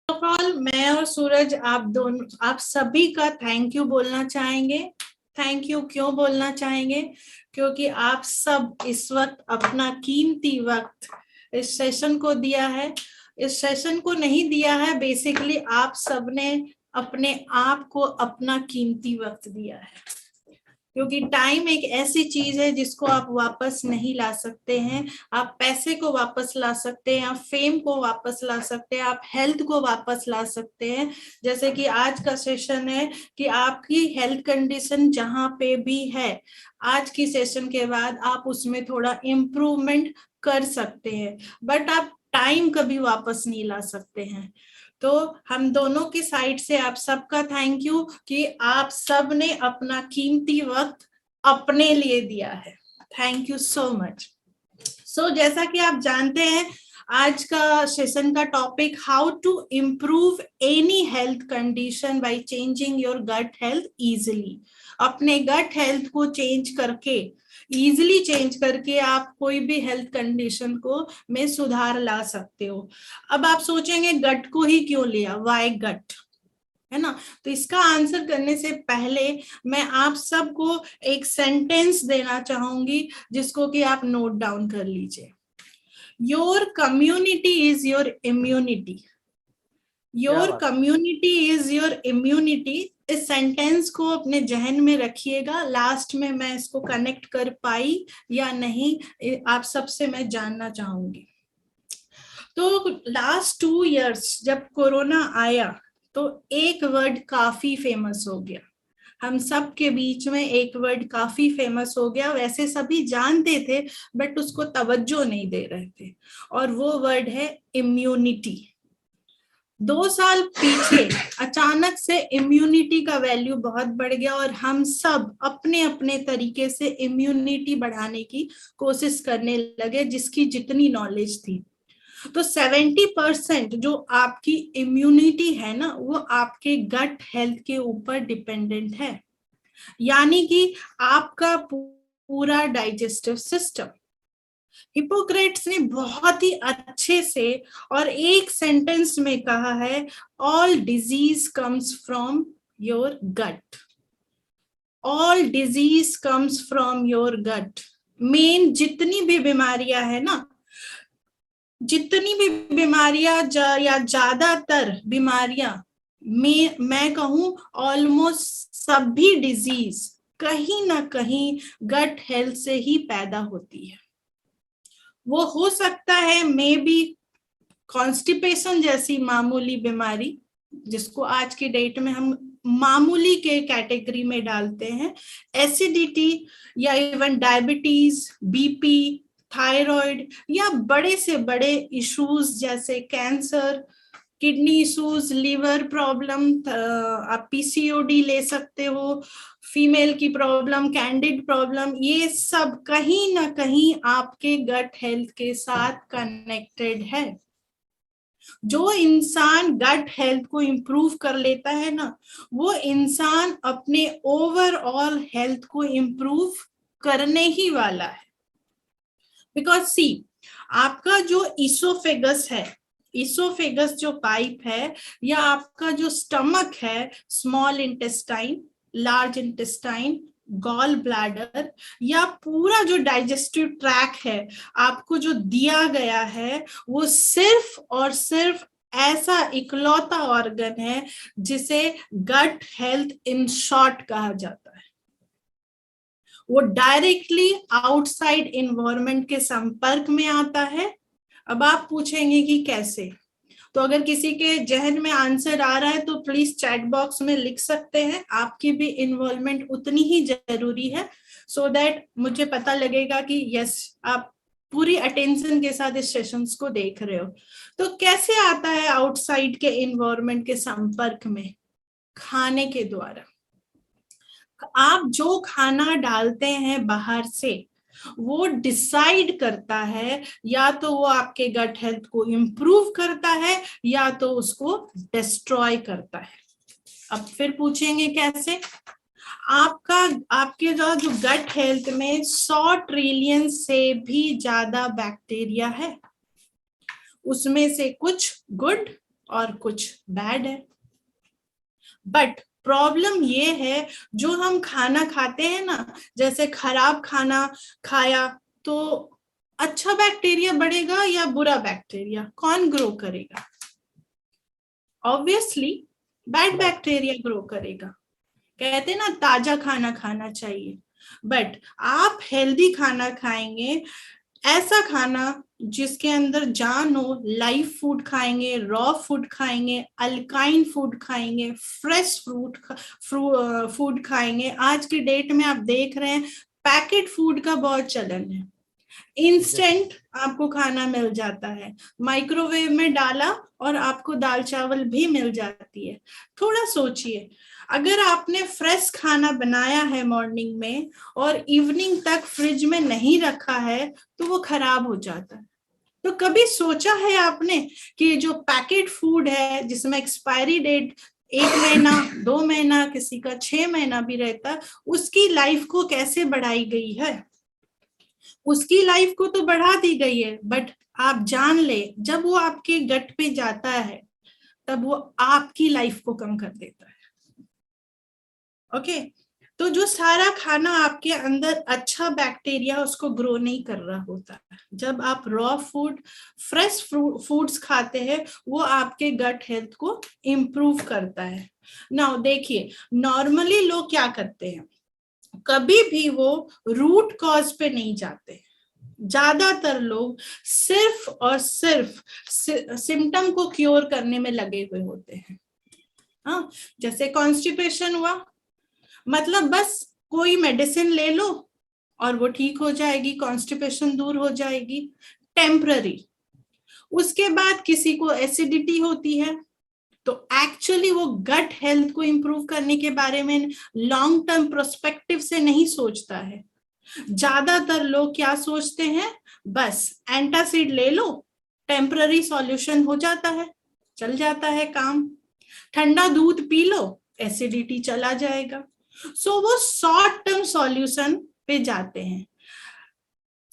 Of all मैं और सूरज आप सभी का थैंक यू बोलना चाहेंगे। थैंक यू क्यों बोलना चाहेंगे? क्योंकि आप सब इस वक्त अपना कीमती वक्त इस सेशन को दिया है। इस सेशन को नहीं दिया है, बेसिकली आप सबने अपने आप को अपना कीमती वक्त दिया है, क्योंकि टाइम एक ऐसी चीज है जिसको आप वापस नहीं ला सकते हैं। आप पैसे को वापस ला सकते हैं, आप फेम को वापस ला सकते हैं, आप हेल्थ को वापस ला सकते हैं। जैसे कि आज का सेशन है कि आपकी हेल्थ कंडीशन जहां पे भी है, आज की सेशन के बाद आप उसमें थोड़ा इम्प्रूवमेंट कर सकते हैं, बट आप टाइम कभी वापस नहीं ला सकते हैं। तो हम दोनों की साइड से आप सबका थैंक यू कि आप सब ने अपना कीमती वक्त अपने लिए दिया है। Thank you so much. So जैसा कि आप जानते हैं, आज का सेशन का topic how to improve any health condition by changing your gut health easily. अपने गट हेल्थ को चेंज करके, इजिली चेंज करके आप कोई भी हेल्थ कंडीशन को में सुधार ला सकते हो। अब आप सोचेंगे गट को ही क्यों लिया, वाई गट, है ना? तो इसका आंसर करने से पहले मैं आप सबको एक सेंटेंस देना चाहूंगी जिसको कि आप नोट डाउन कर लीजिए। Your community is your immunity. Your community is your immunity. इस सेंटेंस को अपने जहन में रखिएगा। लास्ट में मैं इसको कनेक्ट कर पाई या नहीं, आप सबसे मैं जानना चाहूंगी। तो लास्ट 2 इयर्स जब कोरोना आया तो एक वर्ड काफी फेमस हो गया। हम सब के बीच में एक वर्ड काफी फेमस हो गया। वैसे सभी जानते थे बट उसको तवज्जो नहीं दे रहे थे, और वो वर्ड है इम्यूनिटी। 2 साल पीछे अचानक से इम्यूनिटी का वैल्यू बहुत बढ़ गया और हम सब अपने अपने तरीके से इम्यूनिटी बढ़ाने की कोशिश करने लगे, जिसकी जितनी नॉलेज थी। तो 70% जो आपकी इम्यूनिटी है ना, वो आपके गट हेल्थ के ऊपर डिपेंडेंट है। यानी कि आपका पूरा डाइजेस्टिव सिस्टम। हिपोक्रेट्स ने बहुत ही अच्छे से और एक सेंटेंस में कहा है, all disease comes from your gut. All disease comes from your gut. Main जितनी भी बीमारियां है ना, जितनी भी बीमारियां या ज्यादातर बीमारियां, मैं कहूं ऑलमोस्ट सभी डिजीज कहीं ना कहीं गट हेल्थ से ही पैदा होती है। वो हो सकता है मे बी कॉन्स्टिपेशन जैसी मामूली बीमारी, जिसको आज की डेट में हम मामूली के कैटेगरी में डालते हैं, एसिडिटी या इवन डायबिटीज, बीपी, थायराइड, या बड़े से बड़े इश्यूज जैसे cancer, kidney issues, liver problem, आप पीसीओडी ले सकते हो, फीमेल की प्रॉब्लम, कैंडिड प्रॉब्लम, ये सब कहीं ना कहीं आपके गट हेल्थ के साथ कनेक्टेड है। जो इंसान गट हेल्थ को इंप्रूव कर लेता है ना, वो इंसान अपने ओवरऑल हेल्थ को इंप्रूव करने ही वाला है। बिकॉज सी, आपका जो इसोफेगस है, इसोफेगस जो पाइप है, या आपका जो स्टमक है, small intestine, large intestine, gall bladder, या पूरा जो डाइजेस्टिव ट्रैक है आपको जो दिया गया है, वो सिर्फ और सिर्फ ऐसा इकलौता ऑर्गन है जिसे गट हेल्थ इन शॉर्ट कहा जाता है। वो डायरेक्टली आउटसाइड इन्वायरमेंट के संपर्क में आता है। अब आप पूछेंगे कि कैसे, तो अगर किसी के जहन में आंसर आ रहा है तो प्लीज चैट बॉक्स में लिख सकते हैं। आपकी भी इन्वॉल्वमेंट उतनी ही जरूरी है, सो दैट मुझे पता लगेगा कि यस, आप पूरी अटेंशन के साथ इस सेशंस को देख रहे हो। तो कैसे आता है आउटसाइड के इन्वायरमेंट के संपर्क में? खाने के द्वारा। आप जो खाना डालते हैं बाहर से, वो डिसाइड करता है या तो वो आपके गट हेल्थ को इंप्रूव करता है या तो उसको डिस्ट्रॉय करता है। अब फिर पूछेंगे कैसे? आपके जो गट हेल्थ में 100 ट्रिलियन से भी ज्यादा बैक्टीरिया है। उसमें से कुछ गुड और कुछ बैड है। बट प्रॉब्लम ये है, जो हम खाना खाते हैं ना, जैसे खराब खाना खाया तो अच्छा बैक्टीरिया बढ़ेगा या बुरा बैक्टीरिया, कौन ग्रो करेगा? ऑब्वियसली बैड बैक्टीरिया ग्रो करेगा। कहते हैं ना ताजा खाना खाना चाहिए, बट आप हेल्दी खाना खाएंगे, ऐसा खाना जिसके अंदर जान हो, लाइव फूड खाएंगे, रॉ फूड खाएंगे, अल्काइन फूड खाएंगे, फ्रेश फूड खाएंगे। आज की डेट में आप देख रहे हैं पैकेट फूड का बहुत चलन है, इंस्टेंट आपको खाना मिल जाता है, माइक्रोवेव में डाला और आपको दाल चावल भी मिल जाती है। थोड़ा सोचिए, अगर आपने फ्रेश खाना बनाया है मॉर्निंग में और इवनिंग तक फ्रिज में नहीं रखा है तो वो खराब हो जाता है। तो कभी सोचा है आपने कि जो पैकेट फूड है जिसमें एक्सपायरी डेट 1 महीना 2 महीना, किसी का 6 महीना भी रहता है, उसकी लाइफ को कैसे बढ़ाई गई है? उसकी लाइफ को तो बढ़ा दी गई है, बट आप जान ले जब वो आपके गट पे जाता है तब वो आपकी लाइफ को कम कर देता है। ओके, तो जो सारा खाना आपके अंदर अच्छा बैक्टीरिया उसको ग्रो नहीं कर रहा होता। जब आप रॉ फूड, फ्रेश फूड्स खाते हैं, वो आपके गट हेल्थ को इम्प्रूव करता है। नाउ देखिए, नॉर्मली लोग क्या करते हैं, कभी भी वो रूट कॉज पे नहीं जाते। ज्यादातर लोग सिर्फ और सिर्फ सिम्टम को क्योर करने में लगे हुए होते हैं। हाँ, जैसे कॉन्स्टिपेशन हुआ, मतलब बस कोई मेडिसिन ले लो और वो ठीक हो जाएगी, कॉन्स्टिपेशन दूर हो जाएगी, टेम्पररी। उसके बाद किसी को एसिडिटी होती है, तो एक्चुअली वो गट हेल्थ को इंप्रूव करने के बारे में लॉन्ग टर्म प्रोस्पेक्टिव से नहीं सोचता है। ज्यादातर लोग क्या सोचते हैं, बस एंटासिड ले लो, टेम्पररी सॉल्यूशन हो जाता है, चल जाता है काम। ठंडा दूध पी लो, एसिडिटी चला जाएगा। सो वो शॉर्ट टर्म सॉल्यूशन पे जाते हैं,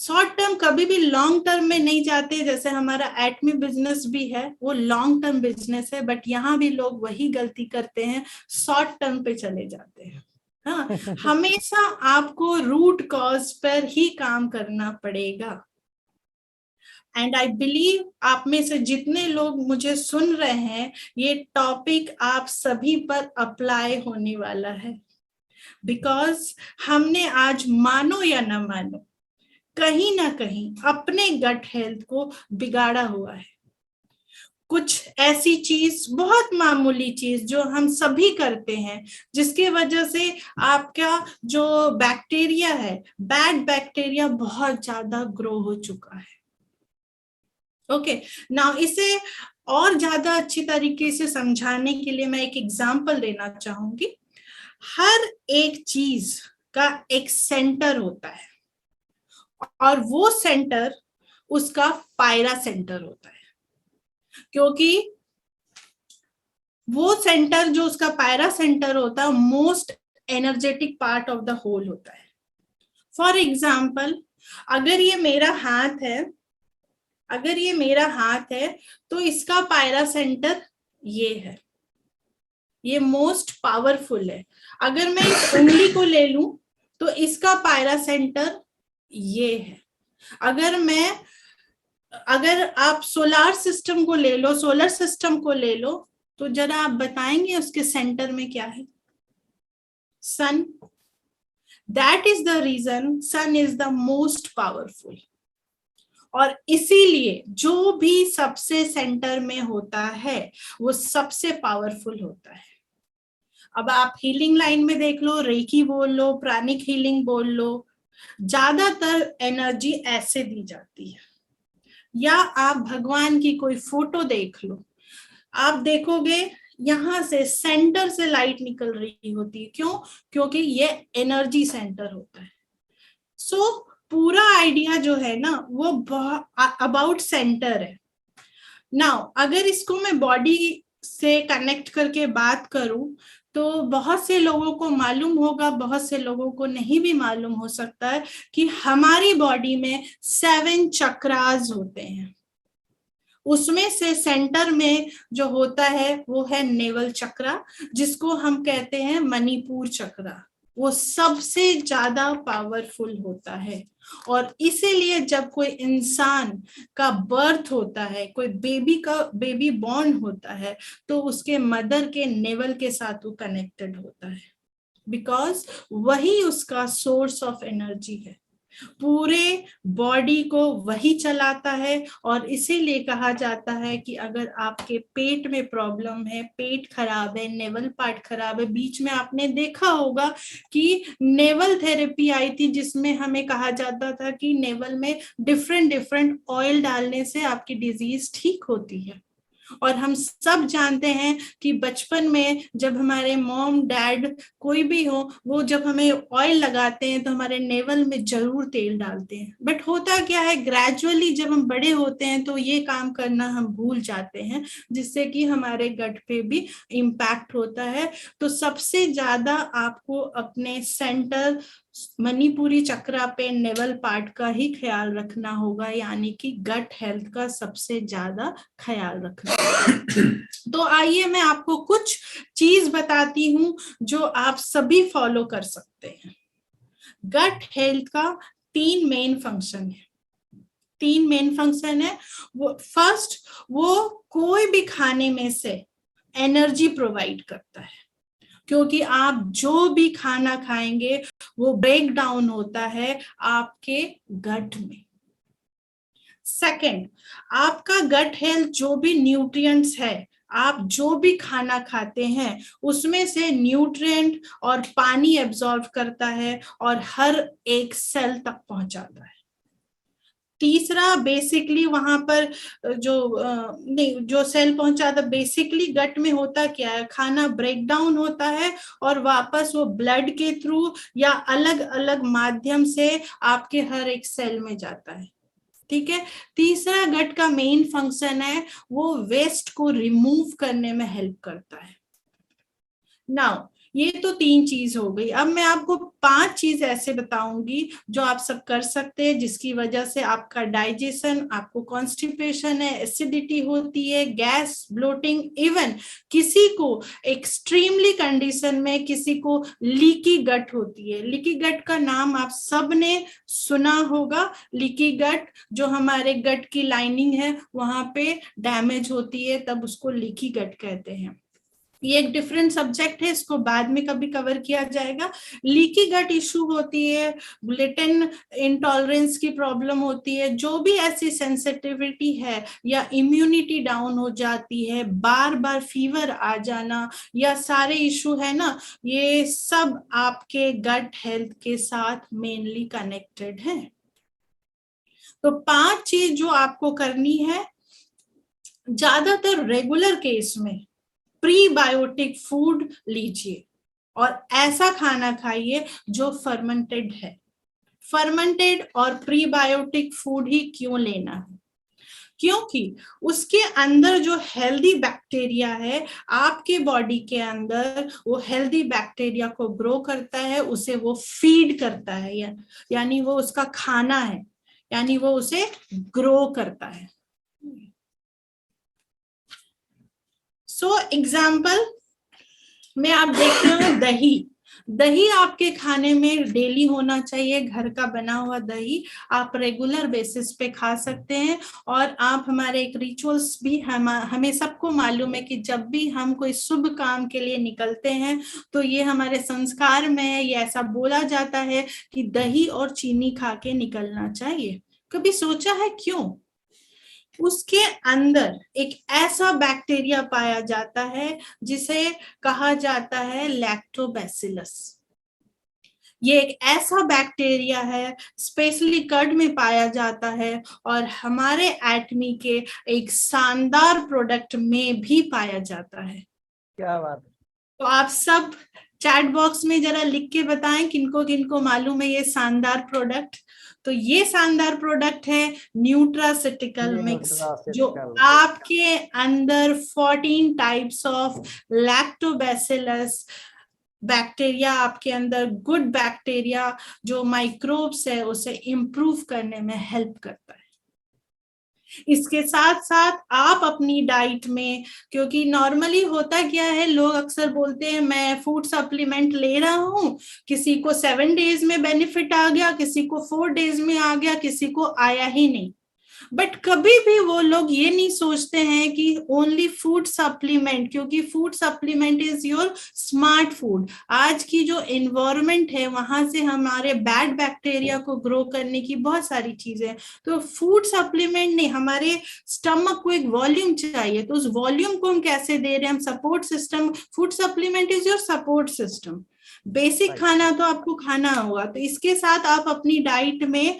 शॉर्ट टर्म कभी भी लॉन्ग टर्म में नहीं जाते। जैसे हमारा एटमी बिजनेस भी है, वो लॉन्ग टर्म बिजनेस है, बट यहाँ भी लोग वही गलती करते हैं, शॉर्ट टर्म पे चले जाते हैं। हाँ, हमेशा आपको रूट कॉज पर ही काम करना पड़ेगा। एंड आई बिलीव आप में से जितने लोग मुझे सुन रहे हैं, ये टॉपिक आप सभी पर अप्लाई होने वाला है, बिकॉज हमने आज मानो या ना मानो कहीं ना कहीं अपने गट हेल्थ को बिगाड़ा हुआ है। कुछ ऐसी चीज, बहुत मामूली चीज जो हम सभी करते हैं, जिसकी वजह से आपका जो बैक्टीरिया है, बैड बैक्टीरिया बहुत ज्यादा ग्रो हो चुका है। ओके, नाउ इसे और ज्यादा अच्छी तरीके से समझाने के लिए मैं एक एग्जांपल देना चाहूंगी। हर एक चीज का एक सेंटर होता है और वो सेंटर उसका पायरा सेंटर होता है, क्योंकि वो सेंटर जो उसका पायरा सेंटर होता है, most energetic part of the whole होता है। फॉर एग्जाम्पल, अगर ये मेरा हाथ है, अगर ये मेरा हाथ है तो इसका पायरा सेंटर ये है, ये मोस्ट पावरफुल है। अगर मैं इस उंगली को ले लूं तो इसका पायरा सेंटर ये है। अगर आप सोलर सिस्टम को ले लो, सोलर सिस्टम को ले लो, तो जरा आप बताएंगे उसके सेंटर में क्या है? Sun. That is the reason sun is the most powerful. और इसीलिए जो भी सबसे सेंटर में होता है वो सबसे पावरफुल होता है। अब आप हीलिंग लाइन में देख लो, रेकी बोल लो, प्राणिक हीलिंग बोल लो, ज्यादातर एनर्जी ऐसे दी जाती है। या आप भगवान की कोई फोटो देख लो, आप देखोगे यहां से सेंटर से लाइट निकल रही होती है। क्यों? क्योंकि ये एनर्जी सेंटर होता है। सो पूरा आइडिया जो है ना वो अबाउट सेंटर है। नाउ अगर इसको मैं बॉडी से कनेक्ट करके बात करूं तो बहुत से लोगों को मालूम होगा, बहुत से लोगों को नहीं भी मालूम हो सकता है कि हमारी बॉडी में 7 चक्रास होते हैं। उसमें से सेंटर में जो होता है वो है नेवल चक्रा, जिसको हम कहते हैं मणिपुर चक्रा। वो सबसे ज्यादा पावरफुल होता है। और इसीलिए जब कोई इंसान का बर्थ होता है, कोई बेबी बॉर्न होता है, तो उसके मदर के नेवल के साथ वो कनेक्टेड होता है, बिकॉज वही उसका सोर्स ऑफ एनर्जी है, पूरे बॉडी को वही चलाता है। और इसीलिए कहा जाता है कि अगर आपके पेट में प्रॉब्लम है, पेट खराब है, नेवल पार्ट खराब है, बीच में आपने देखा होगा कि नेवल थेरेपी आई थी, जिसमें हमें कहा जाता था कि नेवल में डिफरेंट डिफरेंट ऑयल डालने से आपकी डिजीज ठीक होती है। और हम सब जानते हैं कि बचपन में जब हमारे मॉम डैड कोई भी हो, वो जब हमें ऑयल लगाते हैं तो हमारे नेवल में जरूर तेल डालते हैं। बट होता क्या है, ग्रेजुअली जब हम बड़े होते हैं तो ये काम करना हम भूल जाते हैं, जिससे कि हमारे गट पे भी इम्पैक्ट होता है। तो सबसे ज्यादा आपको अपने सेंटर मणिपुरी चक्रा पे नेवल पार्ट का ही ख्याल रखना होगा, यानी कि गट हेल्थ का सबसे ज्यादा ख्याल रखना। तो आइए मैं आपको कुछ चीज बताती हूँ जो आप सभी फॉलो कर सकते हैं। गट हेल्थ का 3 मेन फंक्शन है। 3 मेन फंक्शन है। वो फर्स्ट, वो कोई भी खाने में से एनर्जी प्रोवाइड करता है, क्योंकि आप जो भी खाना खाएंगे वो ब्रेक डाउन होता है आपके गट में। सेकंड, आपका गट हेल्थ जो भी न्यूट्रिएंट्स है, आप जो भी खाना खाते हैं उसमें से न्यूट्रिएंट और पानी एब्जॉर्ब करता है और हर एक सेल तक पहुंचाता है। तीसरा, बेसिकली वहां पर जो नहीं, जो सेल पहुंचाता, बेसिकली गट में होता क्या है, खाना ब्रेक डाउन होता है और वापस वो ब्लड के थ्रू या अलग अलग माध्यम से आपके हर एक सेल में जाता है। ठीक है। तीसरा गट का मेन फंक्शन है, वो वेस्ट को रिमूव करने में हेल्प करता है। नाउ ये तो 3 चीज हो गई। अब मैं आपको 5 चीज ऐसे बताऊंगी जो आप सब कर सकते हैं, जिसकी वजह से आपका डाइजेशन, आपको कॉन्स्टिपेशन है, एसिडिटी होती है, गैस, ब्लोटिंग, इवन किसी को एक्सट्रीमली कंडीशन में किसी को लीकी गट होती है। लीकी गट का नाम आप सब ने सुना होगा। लीकी गट, जो हमारे गट की लाइनिंग है वहां पे डैमेज होती है, तब उसको लीकी गट कहते हैं। ये एक डिफरेंट सब्जेक्ट है, इसको बाद में कभी कवर किया जाएगा। लीकी गट इशू होती है, ग्लूटेन इंटॉलरेंस की प्रॉब्लम होती है, जो भी ऐसी सेंसिटिविटी है, या इम्यूनिटी डाउन हो जाती है, बार बार फीवर आ जाना, या सारे इशू है ना, ये सब आपके गट हेल्थ के साथ मेनली कनेक्टेड है। तो 5 चीज जो आपको करनी है, ज्यादातर रेगुलर केस में प्रीबायोटिक फूड लीजिए और ऐसा खाना खाइए जो फर्मेंटेड है। फर्मेंटेड और प्रीबायोटिक फूड ही क्यों लेना है? क्योंकि उसके अंदर जो हेल्दी बैक्टीरिया है, आपके बॉडी के अंदर वो हेल्दी बैक्टीरिया को ग्रो करता है, उसे वो फीड करता है, यानी वो उसका खाना है, यानी वो उसे ग्रो करता है। सो एग्जाम्पल में आप देखते हो, दही। दही आपके खाने में डेली होना चाहिए, घर का बना हुआ दही आप रेगुलर बेसिस पे खा सकते हैं। और आप, हमारे एक रिचुअल्स भी हमें सबको मालूम है कि जब भी हम कोई शुभ काम के लिए निकलते हैं तो ये हमारे संस्कार में है, ये ऐसा बोला जाता है कि दही और चीनी खा के निकलना चाहिए। कभी सोचा है क्यों? उसके अंदर एक ऐसा बैक्टीरिया पाया जाता है जिसे कहा जाता है लैक्टोबैसिलस। ये एक ऐसा बैक्टीरिया है, स्पेशली कर्ड में पाया जाता है, और हमारे एटमी के एक शानदार प्रोडक्ट में भी पाया जाता है। क्या बात है। तो आप सब चैट बॉक्स में जरा लिख के बताएं किनको किनको मालूम है ये शानदार प्रोडक्ट। तो ये शानदार प्रोडक्ट है न्यूट्रासिटिकल मिक्स, जो आपके अंदर 14 टाइप्स ऑफ लैक्टोबैसिलस बैक्टीरिया, आपके अंदर गुड बैक्टीरिया जो माइक्रोब्स है उसे इंप्रूव करने में हेल्प करता है। इसके साथ साथ आप अपनी डाइट में, क्योंकि नॉर्मली होता क्या है, लोग अक्सर बोलते हैं मैं फूड सप्लीमेंट ले रहा हूँ, किसी को 7 डेज में बेनिफिट आ गया, किसी को 4 डेज में आ गया, किसी को आया ही नहीं। बट कभी भी वो लोग ये नहीं सोचते हैं कि ओनली फूड सप्लीमेंट, क्योंकि food supplement is your smart food. आज की जो एनवायरनमेंट है वहां से हमारे बैड बैक्टीरिया को ग्रो करने की बहुत सारी चीजें हैं। तो फूड सप्लीमेंट नहीं, हमारे स्टमक को एक वॉल्यूम चाहिए, तो उस वॉल्यूम को हम कैसे दे रहे हैं? हम support system, food supplement is your support system. Basic खाना तो आपको खाना होगा। तो इसके साथ आप अपनी डाइट में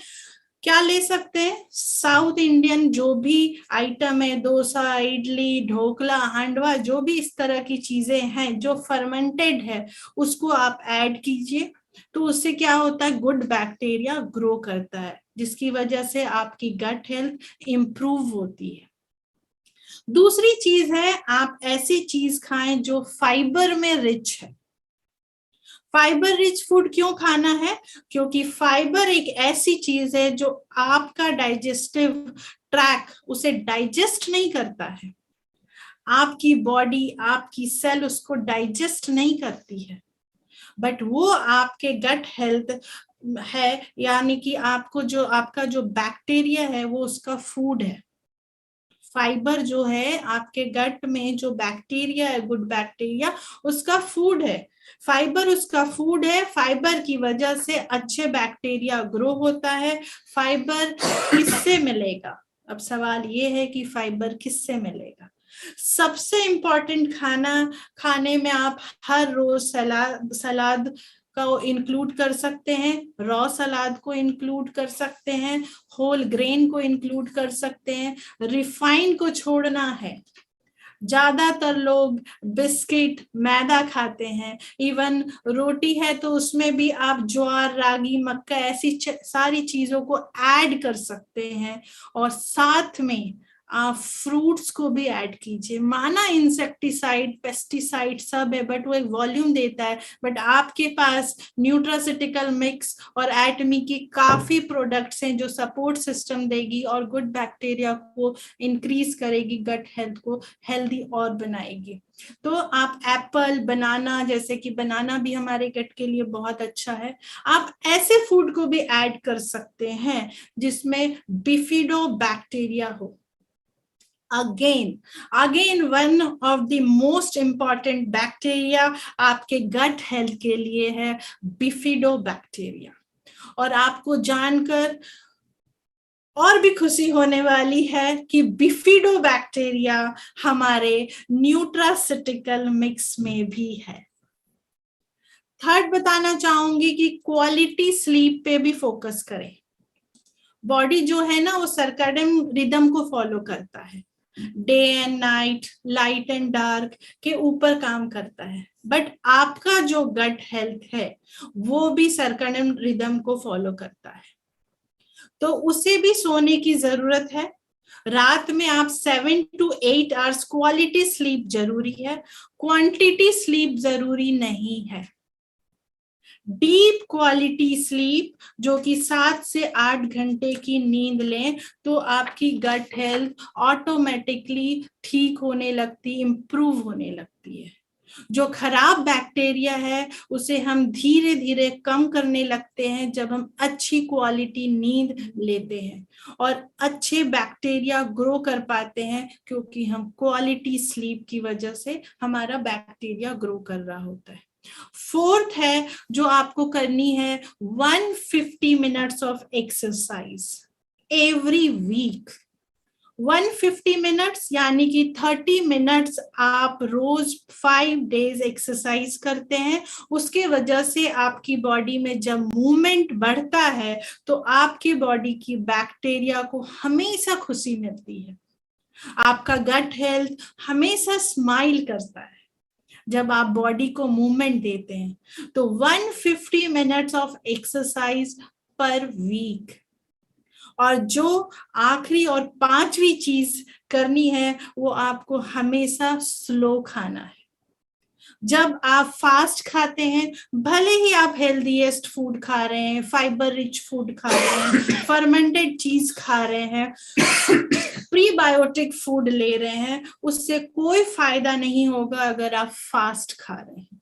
क्या ले सकते हैं? साउथ इंडियन जो भी आइटम है, डोसा, इडली, ढोकला, हांडवा, जो भी इस तरह की चीजें हैं जो फर्मेंटेड है, उसको आप ऐड कीजिए। तो उससे क्या होता है? गुड बैक्टीरिया ग्रो करता है, जिसकी वजह से आपकी गट हेल्थ इंप्रूव होती है। दूसरी चीज है, आप ऐसी चीज खाएं जो फाइबर में रिच है। फाइबर रिच फूड क्यों खाना है? क्योंकि फाइबर एक ऐसी चीज है जो आपका डाइजेस्टिव ट्रैक उसे डाइजेस्ट नहीं करता है, आपकी बॉडी, आपकी सेल उसको डाइजेस्ट नहीं करती है, बट वो आपके गट हेल्थ है, यानी कि आपको जो आपका जो बैक्टीरिया है वो उसका फूड है। फाइबर जो है आपके गट में जो बैक्टीरिया है, गुड बैक्टीरिया, उसका फूड है। फाइबर उसका फूड है। फाइबर की वजह से अच्छे बैक्टीरिया ग्रो होता है। फाइबर किससे मिलेगा? अब सवाल ये है कि फाइबर किससे मिलेगा? सबसे इंपॉर्टेंट खाने में आप हर रोज सलाद को इंक्लूड कर सकते हैं, रॉ सलाद को इंक्लूड कर सकते हैं, होल ग्रेन को इंक्लूड कर सकते हैं। रिफाइंड को छोड़ना है। ज्यादातर लोग बिस्किट, मैदा खाते हैं। इवन रोटी है तो उसमें भी आप ज्वार, रागी, मक्का, ऐसी सारी चीजों को ऐड कर सकते हैं। और साथ में आप फ्रूट्स को भी ऐड कीजिए। माना इंसेक्टिसाइड, पेस्टिसाइड सब है, बट वो एक वॉल्यूम देता है। बट आपके पास न्यूट्रासिटिकल मिक्स और एटमी की काफी प्रोडक्ट्स हैं जो सपोर्ट सिस्टम देगी और गुड बैक्टीरिया को इंक्रीज करेगी, गट हेल्थ को हेल्दी और बनाएगी। तो आप एप्पल, बनाना, जैसे कि बनाना भी हमारे गट के लिए बहुत अच्छा है। आप ऐसे फूड को भी ऐड कर सकते हैं जिसमें बिफिडो बैक्टीरिया हो। Again one of the most important bacteria आपके गट हेल्थ के लिए है बिफिडो बैक्टीरिया। और आपको जानकर और भी खुशी होने वाली है कि बिफिडो बैक्टीरिया हमारे न्यूट्रासिटिकल मिक्स में भी है। थर्ड बताना चाहूंगी कि क्वालिटी स्लीप पे भी फोकस करें। बॉडी जो है ना वो सर्कैडियन रिदम को फॉलो करता है, day and night, light and dark के ऊपर काम करता है। बट आपका जो गट हेल्थ है वो भी सर्कैडियन रिदम को फॉलो करता है, तो उसे भी सोने की जरूरत है। रात में आप 7 to 8 आवर्स क्वालिटी स्लीप जरूरी है, क्वांटिटी स्लीप जरूरी नहीं है। डीप क्वालिटी स्लीप जो कि 7 से 8 घंटे की नींद लें तो आपकी गट हेल्थ ऑटोमेटिकली ठीक होने लगती, इंप्रूव होने लगती है। जो खराब बैक्टीरिया है उसे हम धीरे धीरे कम करने लगते हैं जब हम अच्छी क्वालिटी नींद लेते हैं, और अच्छे बैक्टीरिया ग्रो कर पाते हैं क्योंकि हम क्वालिटी स्लीप की वजह से हमारा बैक्टीरिया ग्रो कर रहा होता है। फोर्थ है जो आपको करनी है, 150 minutes of exercise every week. 150 minutes यानी कि 30 मिनट्स आप रोज 5 डेज एक्सरसाइज करते हैं। उसके वजह से आपकी बॉडी में जब मूवमेंट बढ़ता है तो आपकी बॉडी की बैक्टीरिया को हमेशा खुशी मिलती है। आपका गट हेल्थ हमेशा स्माइल करता है जब आप बॉडी को मूवमेंट देते हैं। तो 150 minutes of exercise per week. और जो आखिरी और पांचवी चीज करनी है वो आपको हमेशा स्लो खाना है। जब आप फास्ट खाते हैं, भले ही आप हेल्दीएस्ट फूड खा रहे हैं, फाइबर रिच फूड खा रहे हैं, फर्मेंटेड चीज खा रहे हैं, प्रीबायोटिक फूड ले रहे हैं, उससे कोई फायदा नहीं होगा अगर आप फास्ट खा रहे हैं।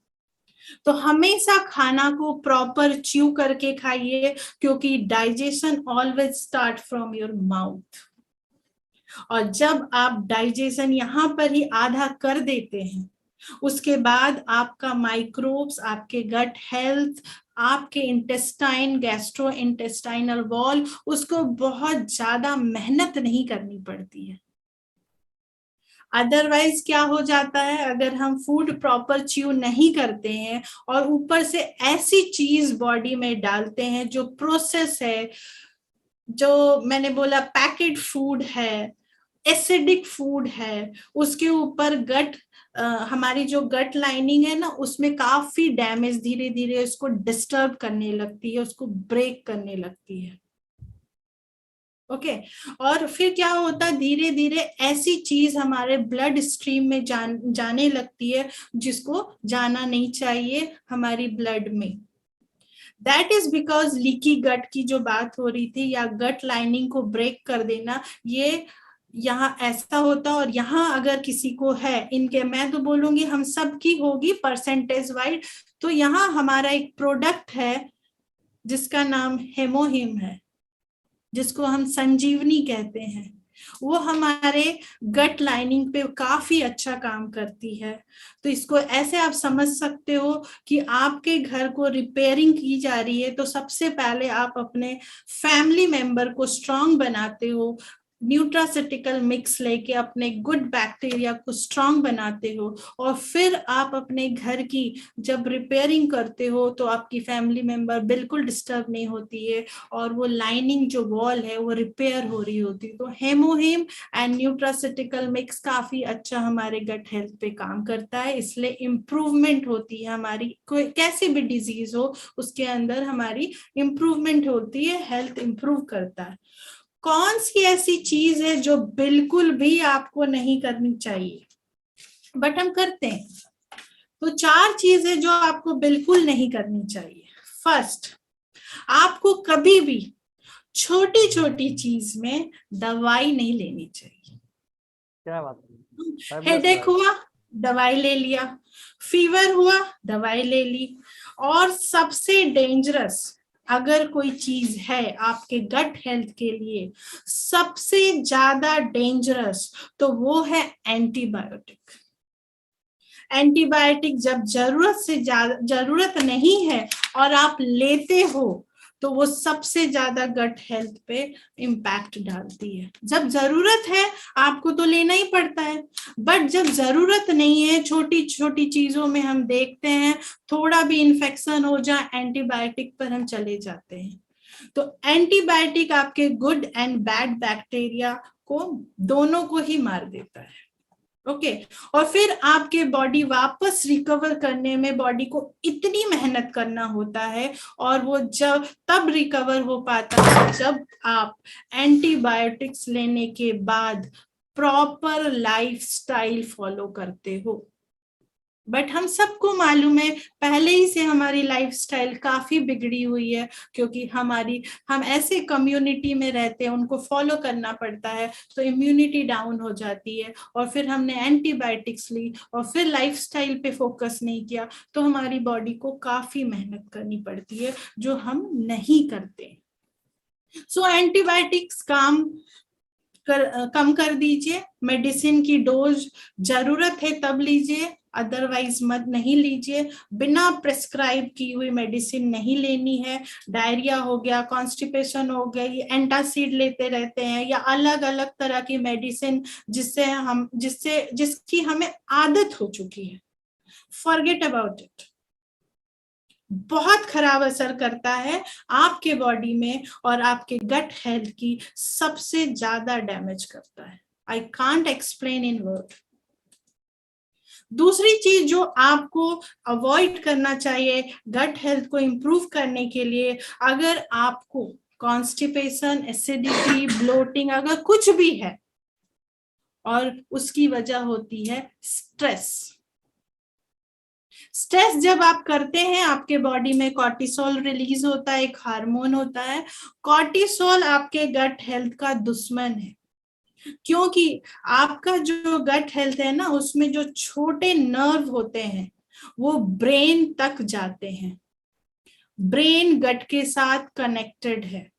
तो हमेशा खाना को प्रॉपर च्यू करके खाइए, क्योंकि digestion always start from your mouth. और जब आप डाइजेशन यहाँ पर ही आधा कर देते हैं, उसके बाद आपका माइक्रोब्स, आपके गट हेल्थ, आपके इंटेस्टाइन, गैस्ट्रो इंटेस्टाइनल वॉल, उसको बहुत ज्यादा मेहनत नहीं करनी पड़ती है। अदरवाइज क्या हो जाता है, अगर हम फूड प्रॉपर च्यू नहीं करते हैं और ऊपर से ऐसी चीज बॉडी में डालते हैं जो प्रोसेस है, जो मैंने बोला पैकेट फूड है, एसिडिक फूड है, उसके ऊपर गट हमारी जो गट लाइनिंग है ना, उसमें काफी डैमेज धीरे धीरे उसको डिस्टर्ब करने लगती है, उसको ब्रेक करने लगती है। ओके और फिर क्या होता है, धीरे धीरे ऐसी चीज हमारे ब्लड स्ट्रीम में जाने लगती है जिसको जाना नहीं चाहिए हमारी ब्लड में। That is because leaky gut की जो बात हो रही थी, या गट लाइनिंग को ब्रेक कर देना, ये यहाँ ऐसा होता। और यहाँ अगर किसी को है, इनके मैं तो बोलूंगी हम सब की होगी परसेंटेज वाइज, तो यहाँ हमारा एक प्रोडक्ट है जिसका नाम हेमोहिम है, जिसको हम संजीवनी कहते हैं। वो हमारे गट लाइनिंग पे काफी अच्छा काम करती है। तो इसको ऐसे आप समझ सकते हो कि आपके घर को रिपेयरिंग की जा रही है, तो सबसे पहले आप अपने फैमिली मेंबर को स्ट्रांग बनाते हो, न्यूट्रासिटिकल मिक्स लेके अपने गुड बैक्टीरिया को स्ट्रांग बनाते हो, और फिर आप अपने घर की जब रिपेयरिंग करते हो तो आपकी फैमिली मेंबर बिल्कुल डिस्टर्ब नहीं होती है, और वो लाइनिंग जो वॉल है वो रिपेयर हो रही होती है। तो हेमोहिम एंड न्यूट्रासिटिकल मिक्स काफी अच्छा हमारे गट हेल्थ पे काम करता है, इसलिए इम्प्रूवमेंट होती है हमारी, कोई कैसी भी डिजीज हो उसके अंदर हमारी इम्प्रूवमेंट होती है, हेल्थ इम्प्रूव करता है। कौन सी ऐसी चीज है जो बिल्कुल भी आपको नहीं करनी चाहिए बट हम करते हैं? तो 4 चीजें जो आपको बिल्कुल नहीं करनी चाहिए। फर्स्ट, आपको कभी भी छोटी छोटी चीज में दवाई नहीं लेनी चाहिए। क्या बात है? हेडेक हुआ, दवाई ले लिया, फीवर हुआ, दवाई ले ली, और सबसे डेंजरस अगर कोई चीज है आपके गट हेल्थ के लिए, सबसे ज्यादा डेंजरस, तो वो है एंटीबायोटिक। एंटीबायोटिक जब जरूरत से जरूरत नहीं है और आप लेते हो, तो वो सबसे ज्यादा गट हेल्थ पे इम्पैक्ट डालती है। जब जरूरत है आपको तो लेना ही पड़ता है, बट जब जरूरत नहीं है, छोटी छोटी चीजों में हम देखते हैं थोड़ा भी इन्फेक्शन हो जाए, एंटीबायोटिक पर हम चले जाते हैं। तो एंटीबायोटिक आपके गुड एंड बैड बैक्टीरिया को, दोनों को ही मार देता है। ओके और फिर आपके बॉडी वापस रिकवर करने में बॉडी को इतनी मेहनत करना होता है, और वो जब तब रिकवर हो पाता है जब आप एंटीबायोटिक्स लेने के बाद प्रॉपर लाइफस्टाइल फॉलो करते हो। बट हम सबको मालूम है पहले ही से हमारी लाइफस्टाइल काफी बिगड़ी हुई है, क्योंकि हम ऐसे कम्युनिटी में रहते हैं, उनको फॉलो करना पड़ता है, तो इम्यूनिटी डाउन हो जाती है, और फिर हमने एंटीबायोटिक्स ली और फिर लाइफस्टाइल पे फोकस नहीं किया, तो हमारी बॉडी को काफी मेहनत करनी पड़ती है जो हम नहीं करते। सो एंटीबायोटिक्स कम कर दीजिए, मेडिसिन की डोज जरूरत है तब लीजिए, अदरवाइज मत नहीं लीजिए। बिना प्रेस्क्राइब की हुई मेडिसिन नहीं लेनी है। डायरिया हो गया, कॉन्स्टिपेशन हो गई, एंटासिड लेते रहते हैं, या अलग अलग तरह की मेडिसिन जिसकी हमें आदत हो चुकी है, फॉरगेट अबाउट इट। बहुत खराब असर करता है आपके बॉडी में, और आपके गट हेल्थ की सबसे ज्यादा डैमेज करता है। I can't explain in word. दूसरी चीज जो आपको अवॉइड करना चाहिए गट हेल्थ को इंप्रूव करने के लिए, अगर आपको कॉन्स्टिपेशन, एसिडिटी, ब्लोटिंग अगर कुछ भी है, और उसकी वजह होती है स्ट्रेस। स्ट्रेस जब आप करते हैं, आपके बॉडी में कॉर्टिसोल रिलीज होता है, एक हार्मोन होता है। कॉर्टिसोल आपके गट हेल्थ का दुश्मन है। क्योंकि आपका जो गट हेल्थ है ना, उसमें जो छोटे नर्व होते हैं वो ब्रेन तक जाते हैं। ब्रेन गट के साथ कनेक्टेड है।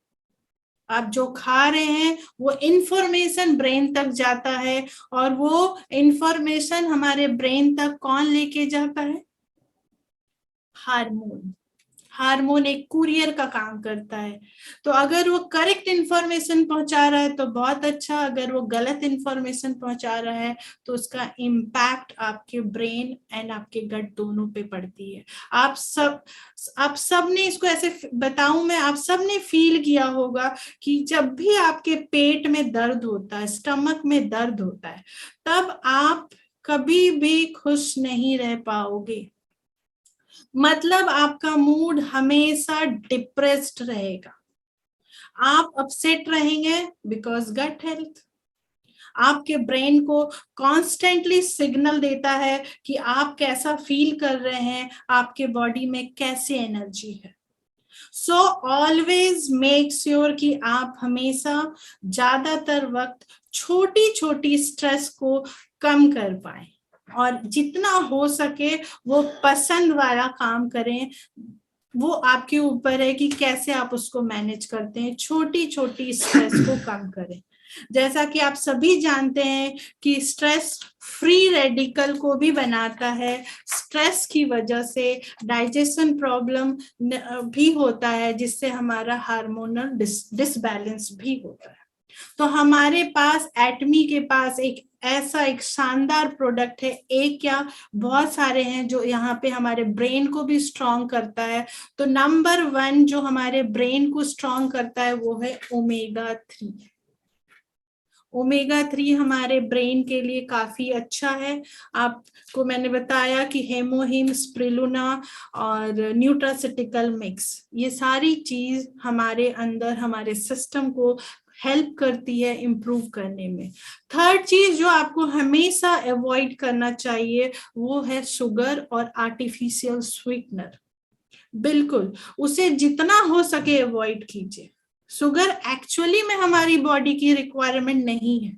आप जो खा रहे हैं वो इंफॉर्मेशन ब्रेन तक जाता है, और वो इंफॉर्मेशन हमारे ब्रेन तक कौन लेके जाता है? हार्मोन। हार्मोन एक कुरियर का काम करता है। तो अगर वो करेक्ट इंफॉर्मेशन पहुंचा रहा है तो बहुत अच्छा, अगर वो गलत इंफॉर्मेशन पहुंचा रहा है तो उसका इम्पैक्ट आपके ब्रेन एंड आपके गट दोनों पे पड़ती है। आप सब ने इसको ऐसे बताऊं मैं, आप सब ने फील किया होगा कि जब भी आपके पेट में दर्द होता है, स्टमक में दर्द होता है, तब आप कभी भी खुश नहीं रह पाओगे। मतलब आपका मूड हमेशा डिप्रेस्ड रहेगा। आप अपसेट रहेंगे बिकॉज गट हेल्थ आपके ब्रेन को कॉन्स्टेंटली सिग्नल देता है कि आप कैसा फील कर रहे हैं, आपके बॉडी में कैसे एनर्जी है। सो ऑलवेज मेक श्योर कि आप हमेशा ज्यादातर वक्त छोटी छोटी स्ट्रेस को कम कर पाए, और जितना हो सके वो पसंद वाला काम करें। वो आपके ऊपर है कि कैसे आप उसको मैनेज करते हैं। छोटी छोटी स्ट्रेस को कम करें। जैसा कि आप सभी जानते हैं कि स्ट्रेस फ्री रेडिकल को भी बनाता है। स्ट्रेस की वजह से डाइजेशन प्रॉब्लम भी होता है, जिससे हमारा हार्मोनल डिसबैलेंस भी होता है। तो हमारे पास एटमी के पास एक शानदार प्रोडक्ट है, एक क्या बहुत सारे हैं, जो यहाँ पे हमारे ब्रेन को भी स्ट्रॉन्ग करता है। तो नंबर 1 जो हमारे ब्रेन को स्ट्रॉन्ग करता है वो है ओमेगा 3। ओमेगा 3 हमारे ब्रेन के लिए काफी अच्छा है। आपको मैंने बताया कि हेमोहिम, स्प्रिलुना और न्यूट्रासिटिकल मिक्स, ये सारी चीज हमारे अंदर हमारे सिस्टम को हेल्प करती है इम्प्रूव करने में। थर्ड चीज जो आपको हमेशा अवॉइड करना चाहिए वो है शुगर और आर्टिफिशियल स्वीटनर। बिल्कुल उसे जितना हो सके अवॉइड कीजिए। शुगर एक्चुअली में हमारी बॉडी की रिक्वायरमेंट नहीं है।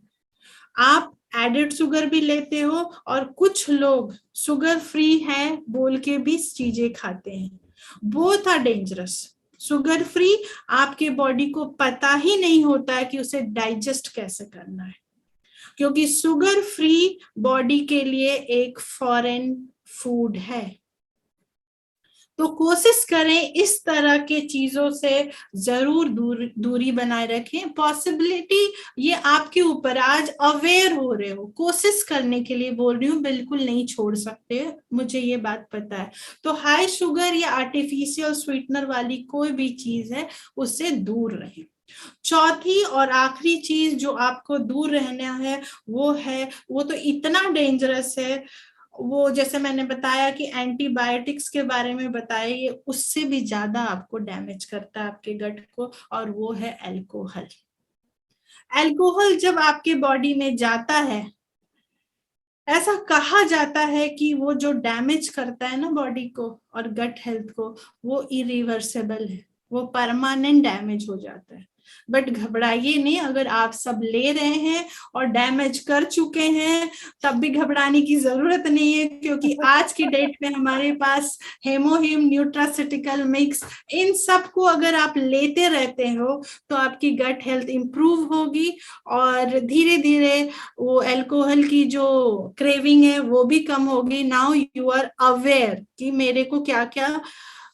आप एडेड शुगर भी लेते हो, और कुछ लोग शुगर फ्री है बोल के भी चीजें खाते हैं। Both are dangerous. Sugar free आपके बॉडी को पता ही नहीं होता है कि उसे डाइजेस्ट कैसे करना है, क्योंकि शुगर फ्री बॉडी के लिए एक फॉरेन फूड है। तो कोशिश करें इस तरह के चीजों से जरूर दूरी बनाए रखें। पॉसिबिलिटी ये आपके ऊपर, आज अवेयर हो रहे हो, कोशिश करने के लिए बोल रही हूँ, बिल्कुल नहीं छोड़ सकते, मुझे ये बात पता है। तो हाई शुगर या आर्टिफिशियल स्वीटनर वाली कोई भी चीज है उससे दूर रहें। चौथी और आखिरी चीज जो आपको दूर रहना है वो तो इतना डेंजरस है, वो जैसे मैंने बताया कि एंटीबायोटिक्स के बारे में बताया, ये उससे भी ज्यादा आपको डैमेज करता है आपके गट को, और वो है अल्कोहल। अल्कोहल जब आपके बॉडी में जाता है, ऐसा कहा जाता है कि वो जो डैमेज करता है ना बॉडी को और गट हेल्थ को, वो इरिवर्सेबल है, वो परमानेंट डैमेज हो जाता है। बट घबराइए नहीं, अगर आप सब ले रहे हैं और डैमेज कर चुके हैं तब भी घबराने की जरूरत नहीं है, क्योंकि आज की डेट में हमारे पास हेमोहिम, न्यूट्रासिटिकल मिक्स, इन सब को अगर आप लेते रहते हो तो आपकी गट हेल्थ इंप्रूव होगी, और धीरे धीरे वो अल्कोहल की जो क्रेविंग है वो भी कम होगी। नाउ यू आर अवेयर कि मेरे को क्या क्या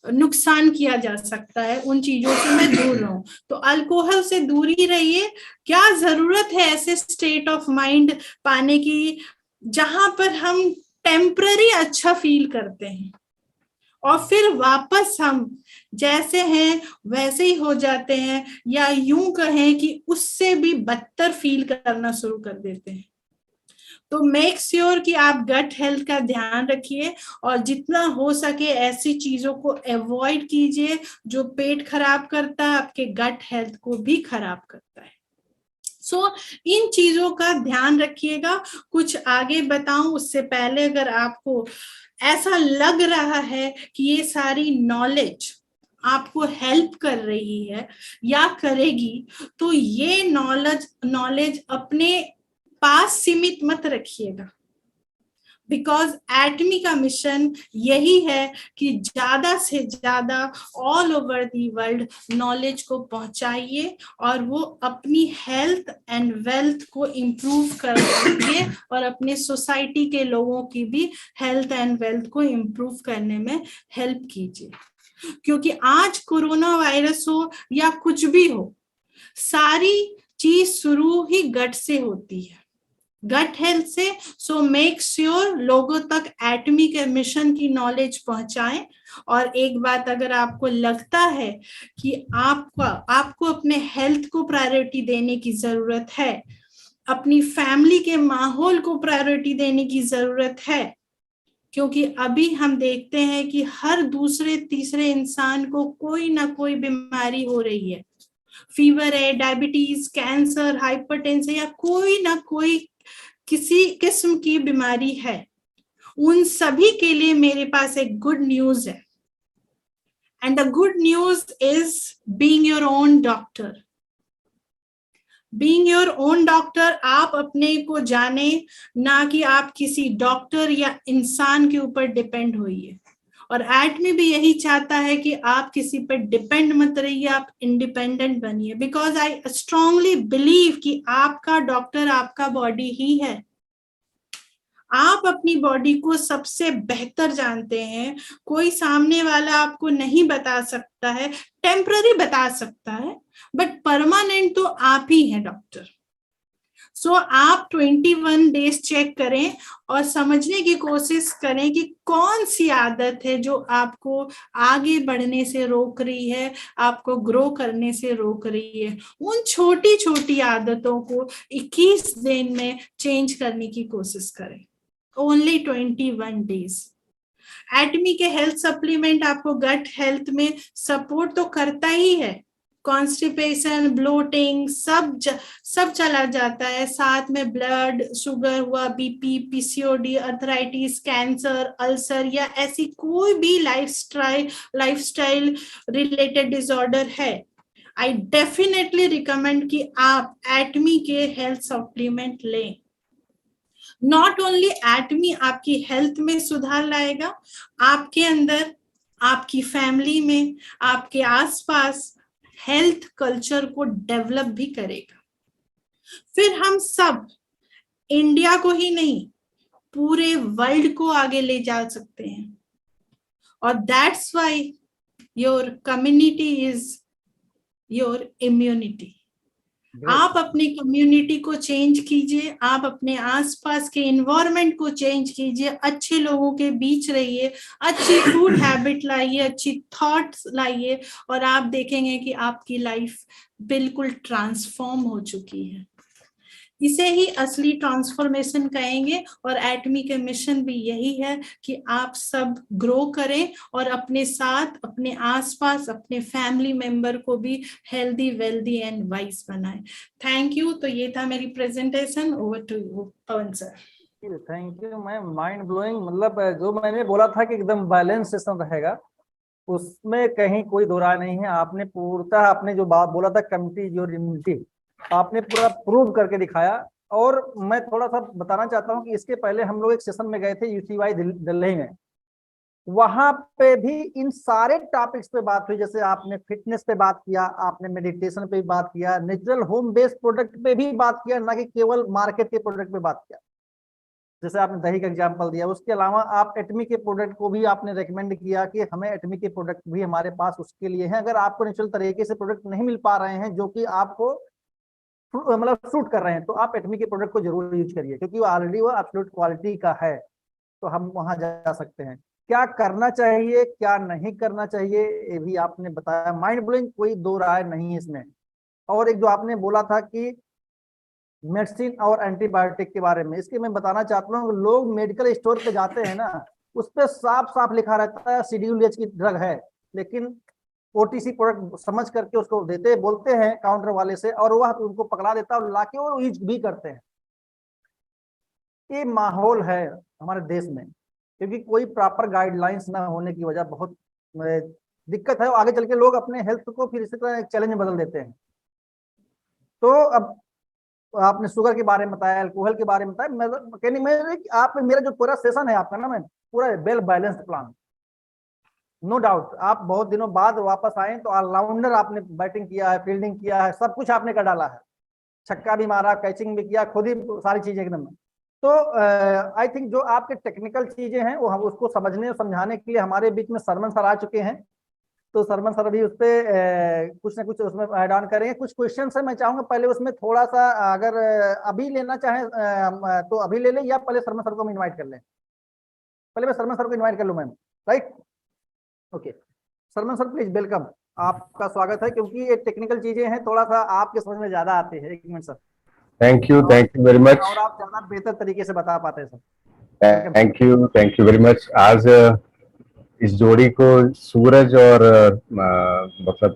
नुकसान किया जा सकता है, उन चीजों से मैं दूर रहूं। तो अल्कोहल से दूरी रहिए। क्या जरूरत है ऐसे स्टेट ऑफ माइंड पाने की जहां पर हम टेम्पररी अच्छा फील करते हैं, और फिर वापस हम जैसे हैं वैसे ही हो जाते हैं, या यूं कहें कि उससे भी बदतर फील करना शुरू कर देते हैं। तो मेक श्योर कि आप गट हेल्थ का ध्यान रखिए, और जितना हो सके ऐसी चीजों को अवॉइड कीजिए जो पेट खराब करता है, आपके गट हेल्थ को भी खराब करता है। इन चीजों का ध्यान रखिएगा। कुछ आगे बताऊं उससे पहले, अगर आपको ऐसा लग रहा है कि ये सारी नॉलेज आपको हेल्प कर रही है या करेगी, तो ये नॉलेज अपने पास सीमित मत रखिएगा, बिकॉज एटमी का मिशन यही है कि ज्यादा से ज्यादा all over the world knowledge को पहुंचाइए और वो अपनी हेल्थ एंड वेल्थ को इम्प्रूव करिए और अपने सोसाइटी के लोगों की भी हेल्थ एंड वेल्थ को इम्प्रूव करने में हेल्प कीजिए। क्योंकि आज कोरोना वायरस हो या कुछ भी हो, सारी चीज शुरू ही गट से होती है, गट हेल्थ से। सो मेक श्योर लोगों तक एटमी के मिशन की नॉलेज पहुंचाएं। और एक बात, अगर आपको लगता है कि आपको अपने हेल्थ को प्रायोरिटी देने की जरूरत है, अपनी फैमिली के माहौल को प्रायोरिटी देने की जरूरत है, क्योंकि अभी हम देखते हैं कि हर दूसरे तीसरे इंसान को कोई ना कोई बीमारी हो रही है, फीवर है, डायबिटीज, कैंसर, हाइपरटेंशन या कोई ना कोई किसी किस्म की बीमारी है, उन सभी के लिए मेरे पास एक गुड न्यूज है। And the good news is being your own doctor. Being your own doctor, आप अपने को जाने, ना कि आप किसी डॉक्टर या इंसान के ऊपर डिपेंड होइए। और एटमी भी यही चाहता है कि आप किसी पर डिपेंड मत रहिए, आप इंडिपेंडेंट बनिए, बिकॉज आई स्ट्रांगली बिलीव कि आपका डॉक्टर आपका बॉडी ही है। आप अपनी बॉडी को सबसे बेहतर जानते हैं, कोई सामने वाला आपको नहीं बता सकता है, टेम्पररी बता सकता है, बट परमानेंट तो आप ही हैं डॉक्टर। सो आप 21 डेज चेक करें और समझने की कोशिश करें कि कौन सी आदत है जो आपको आगे बढ़ने से रोक रही है, आपको ग्रो करने से रोक रही है। उन छोटी छोटी आदतों को 21 दिन में चेंज करने की कोशिश करें। Only 21 days. एटमी के हेल्थ सप्लीमेंट आपको गट हेल्थ में सपोर्ट तो करता ही है, कॉन्स्टिपेशन, ब्लोटिंग सब चला जाता है, साथ में ब्लड शुगर हुआ, BP, PCOD, arthritis, cancer, ulcer या ऐसी कोई भी लाइफस्टाइल रिलेटेड डिसऑर्डर है, आई डेफिनेटली रिकमेंड कि आप एटमी के हेल्थ सप्लीमेंट लें। नॉट ओनली एटमी आपकी हेल्थ में सुधार लाएगा, आपके अंदर, आपकी फैमिली में, आपके आसपास हेल्थ कल्चर को डेवलप भी करेगा। फिर हम सब इंडिया को ही नहीं, पूरे वर्ल्ड को आगे ले जा सकते हैं। और that's why your community is your immunity. आप अपनी कम्युनिटी को चेंज कीजिए, आप अपने आसपास के एनवायरनमेंट को चेंज कीजिए, अच्छे लोगों के बीच रहिए, अच्छी फूड हैबिट लाइए, अच्छी थॉट्स लाइए, और आप देखेंगे कि आपकी लाइफ बिल्कुल ट्रांसफॉर्म हो चुकी है। इसे ही असली ट्रांसफॉर्मेशन कहेंगे। और एटमी के मिशन भी यही है कि आप सब ग्रो करें और अपने साथ, अपने आसपास, अपने फैमिली मेंबर को भी हेल्दी, वेल्दी एंड वाइज बनाएं। Thank you. तो ये था मेरी presentation. Over to you Pawan sir. Thank you ma'am, mind blowing. मतलब जो मैंने बोला था कि एकदम बैलेंस सिस्टम रहेगा, उसमें कहीं कोई दो राय नहीं है। आपने पूर्णतः, आपने जो बात बोला था कम्युनिटी योर इम्यूनिटी, आपने पूरा प्रूव करके दिखाया। और मैं थोड़ा सा बताना चाहता हूँ कि इसके पहले हम लोग एक सेशन में गए थे यूसीवाई दिल्ली में, वहां पे भी इन सारे टॉपिक्स पे बात हुई। जैसे आपने फिटनेस पे बात किया, आपने मेडिटेशन पे भी बात किया, नेचुरल होम बेस्ड प्रोडक्ट पे भी बात किया, ना कि केवल मार्केट के प्रोडक्ट पे बात किया, जैसे आपने दही का एग्जांपल दिया। उसके अलावा आप एटमी के प्रोडक्ट को भी आपने रेकमेंड किया कि हमें एटमी के प्रोडक्ट भी हमारे पास उसके लिए हैं, अगर आपको नेचुरल तरीके से प्रोडक्ट नहीं मिल पा रहे हैं जो कि आपको मतलब सूट कर रहे हैं, तो आप एटमी के प्रोडक्ट को जरूर यूज करिए, क्योंकि वो ऑलरेडी वो एब्सोल्यूट क्वालिटी का है। तो हम वहां जा सकते हैं। क्या करना चाहिए, क्या नहीं करना चाहिए, ये भी आपने बताया। माइंड ब्लोइंग, कोई दो राय नहीं है इसमें। और एक जो आपने बोला था कि मेडिसिन और एंटीबायोटिक के बारे में, इसके मैं बताना चाहता हूँ, लोग मेडिकल स्टोर पे जाते हैं ना, उस पर साफ साफ लिखा रहता है शेड्यूल एच की ड्रग है, लेकिन ओटीसी प्रोडक्ट समझ करके उसको देते, बोलते हैं काउंटर वाले से, और वह उनको पकड़ा देता है और लाके वो यूज भी करते हैं। ये माहौल है हमारे देश में, क्योंकि कोई प्रॉपर गाइडलाइंस ना होने की वजह बहुत दिक्कत है, आगे चल के लोग अपने हेल्थ को फिर इसी तरह एक चैलेंज में बदल देते हैं। तो अब आपने शुगर के बारे में बताया, अल्कोहल के बारे में बताया, मैं आप मेरा जो पूरा सेशन है आपका ना, मैं पूरा well balanced plan, no doubt. आप बहुत दिनों बाद वापस आए तो ऑलराउंडर आपने बैटिंग किया है, फील्डिंग किया है, सब कुछ आपने कर डाला है, छक्का भी मारा, कैचिंग भी किया, खुद ही सारी चीजें एकदम। तो आई थिंक जो आपके टेक्निकल चीजें हैं वो हम उसको समझने और समझाने के लिए हमारे बीच में सरमन सर आ चुके हैं। तो सरमन सर भी उस पर कुछ ना कुछ उसमें ऐड ऑन करेंगे। कुछ क्वेश्चन है, मैं चाहूंगा पहले उसमें थोड़ा सा, अगर अभी लेना चाहें तो अभी ले लें, या पहले सरमन सर को हम इन्वाइट कर लें? पहले मैं सरमन सर को इन्वाइट कर लूँ ma'am, right? Okay, Sarman sir please welcome, आपका स्वागत है, क्योंकि ये टेक्निकल चीजें हैं, थोड़ा सा आपके समझ में ज्यादा आते हैं। एक minute sir. Thank you very much. और आप ज्यादा बेहतर तरीके से बता पाते हैं sir. Thank you very much. आज इस जोड़ी को सूरज और मतलब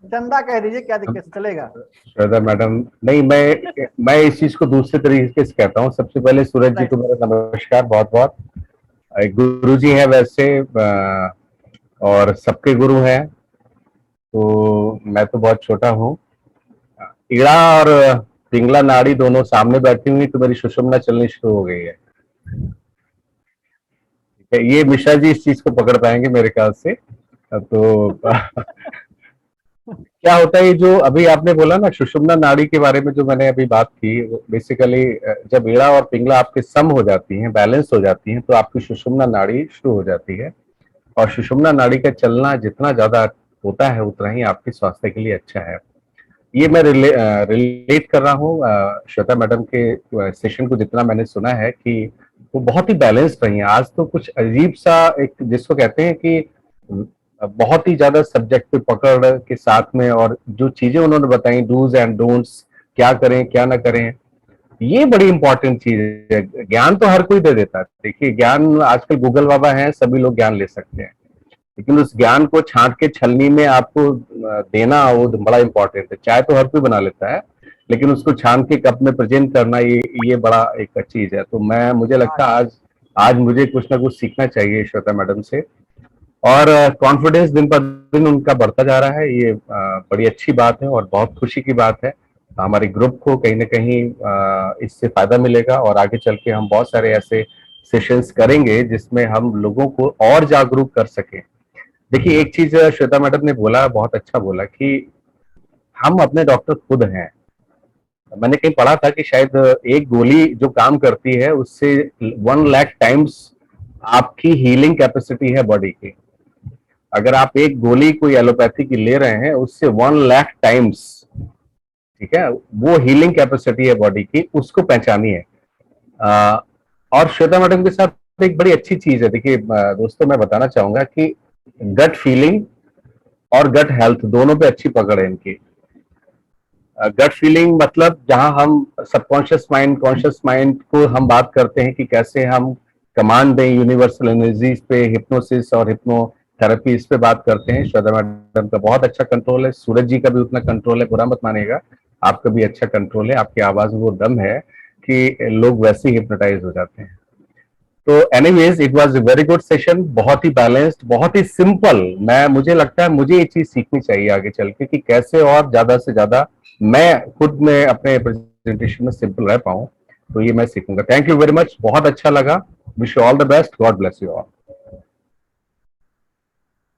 चंदा कह दीजिए, क्या दिक्कत है, चलेगा। श्वेता मैडम, नहीं मैं इस चीज को दूसरे तरीके से कहता हूँ। सबसे पहले सूरज जी को मेरा नमस्कार, बहुत बहुत। एक गुरु जी हैं वैसे, और सबके गुरु हैं, तो मैं तो बहुत छोटा हूँ। ईड़ा और पिंगला नाड़ी दोनों सामने बैठी हुई तो मेरी सुषुम्ना चलनी शुरू हो गई है। ये मिश्रा जी इस चीज को पकड़ पाएंगे मेरे ख्याल से। तो क्या होता है, जो अभी आपने बोला ना सुषुम्ना नाड़ी के बारे में, जो मैंने अभी बात की, बेसिकली जब ईड़ा और पिंगला आपके सम हो जाती हैं, बैलेंस हो जाती हैं, तो आपकी सुषुम्ना नाड़ी शुरू हो जाती है। और सुषुम्ना नाड़ी का चलना जितना ज्यादा होता है उतना ही आपके स्वास्थ्य के लिए अच्छा है। ये मैं रिलेट कर रहा हूँ श्वेता मैडम के सेशन को, जितना मैंने सुना है कि वो बहुत ही बैलेंस्ड रही हैं। आज तो कुछ अजीब सा, एक जिसको कहते हैं कि बहुत ही ज्यादा सब्जेक्ट पे पकड़ के साथ में, और जो चीजें उन्होंने बताई, डूज एंड डोंट्स, क्या करें क्या ना करें, ये बड़ी इंपॉर्टेंट चीज है। ज्ञान तो हर कोई दे देता है। देखिए, ज्ञान आजकल गूगल बाबा है, सभी लोग ज्ञान ले सकते हैं, लेकिन उस ज्ञान को छांट के छलनी में आपको देना, वो बड़ा इंपॉर्टेंट है। चाय तो हर कोई बना लेता है, लेकिन उसको छान के कप में प्रेजेंट करना, ये बड़ा एक चीज है। तो मुझे लगता है आज मुझे कुछ ना कुछ सीखना चाहिए श्वेता मैडम से, और कॉन्फिडेंस दिन पर दिन उनका बढ़ता जा रहा है। ये बड़ी अच्छी बात है और बहुत खुशी की बात है। हमारे ग्रुप को कहीं ना कहीं इससे फायदा मिलेगा, और आगे चल के हम बहुत सारे ऐसे सेशंस करेंगे जिसमें हम लोगों को और जागरूक कर सकें। देखिए, एक चीज श्वेता मैडम ने बोला, बहुत अच्छा बोला, कि हम अपने डॉक्टर खुद हैं। मैंने कहीं पढ़ा था कि शायद एक गोली जो काम करती है उससे 1 लाख टाइम्स आपकी हीलिंग कैपेसिटी है बॉडी की। अगर आप एक गोली कोई एलोपैथी की ले रहे हैं, उससे 1 लाख टाइम्स, ठीक है, वो हीलिंग कैपेसिटी है बॉडी की, उसको पहचानिए। और श्वेता मैडम के साथ एक बड़ी अच्छी चीज है। देखिए दोस्तों, मैं बताना चाहूंगा कि गट फीलिंग और गट हेल्थ दोनों पे अच्छी पकड़ है इनकी। गट फीलिंग मतलब जहां हम सबकॉन्शियस माइंड, कॉन्शियस माइंड को हम बात करते हैं कि कैसे हम कमांड दें यूनिवर्सल एनर्जीज पे, हिप्नोसिस और हिप्नोथेरेपी, इस पे बात करते हैं। श्वेता मैडम का बहुत अच्छा कंट्रोल है, सूरज जी का भी उतना कंट्रोल है, बुरा मत मानेगा, आपका भी अच्छा कंट्रोल है। आपकी आवाज में वो दम है कि लोग वैसे ही हिप्नोटाइज हो जाते हैं। तो anyways, it was a very good session, बहुत ही बैलेंस्ड, बहुत ही सिंपल। मुझे लगता है मुझे ये चीज सीखनी चाहिए आगे चल के, कि कैसे और ज्यादा से ज्यादा मैं खुद में अपने प्रेजेंटेशन में सिंपल रह पाऊं। तो ये मैं सीखूंगा। थैंक यू वेरी मच, बहुत अच्छा लगा। Wish you all the best, god bless you all.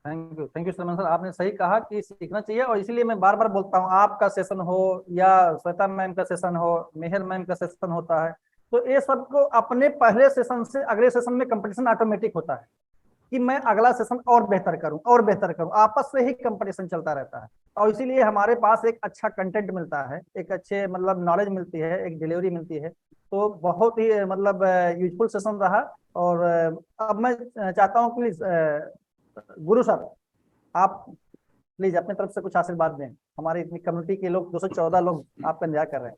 Thank you Sarman sir, आपने सही कहा कि सीखना चाहिए, और इसीलिए मैं बार बार बोलता हूँ, आपका सेशन हो या श्वेता मैम का सेशन हो, मेहर मैम का सेशन होता है, तो ये सबको अपने पहले सेशन से अगले सेशन में कंपटीशन ऑटोमेटिक होता है कि मैं अगला सेशन और बेहतर करूं और बेहतर करूं, आपस में ही कंपटीशन चलता रहता है। और इसीलिए हमारे पास एक अच्छा कंटेंट मिलता है, एक अच्छे मतलब नॉलेज मिलती है, एक डिलीवरी मिलती है। तो बहुत ही मतलब यूजफुल सेशन रहा। और अब मैं चाहता हूँ प्लीज गुरु सर, आप प्लीज अपनी तरफ से कुछ आशीर्वाद दें। हमारी इतनी कम्युनिटी के लोग 214 लोग आपका इंतजार कर रहे हैं।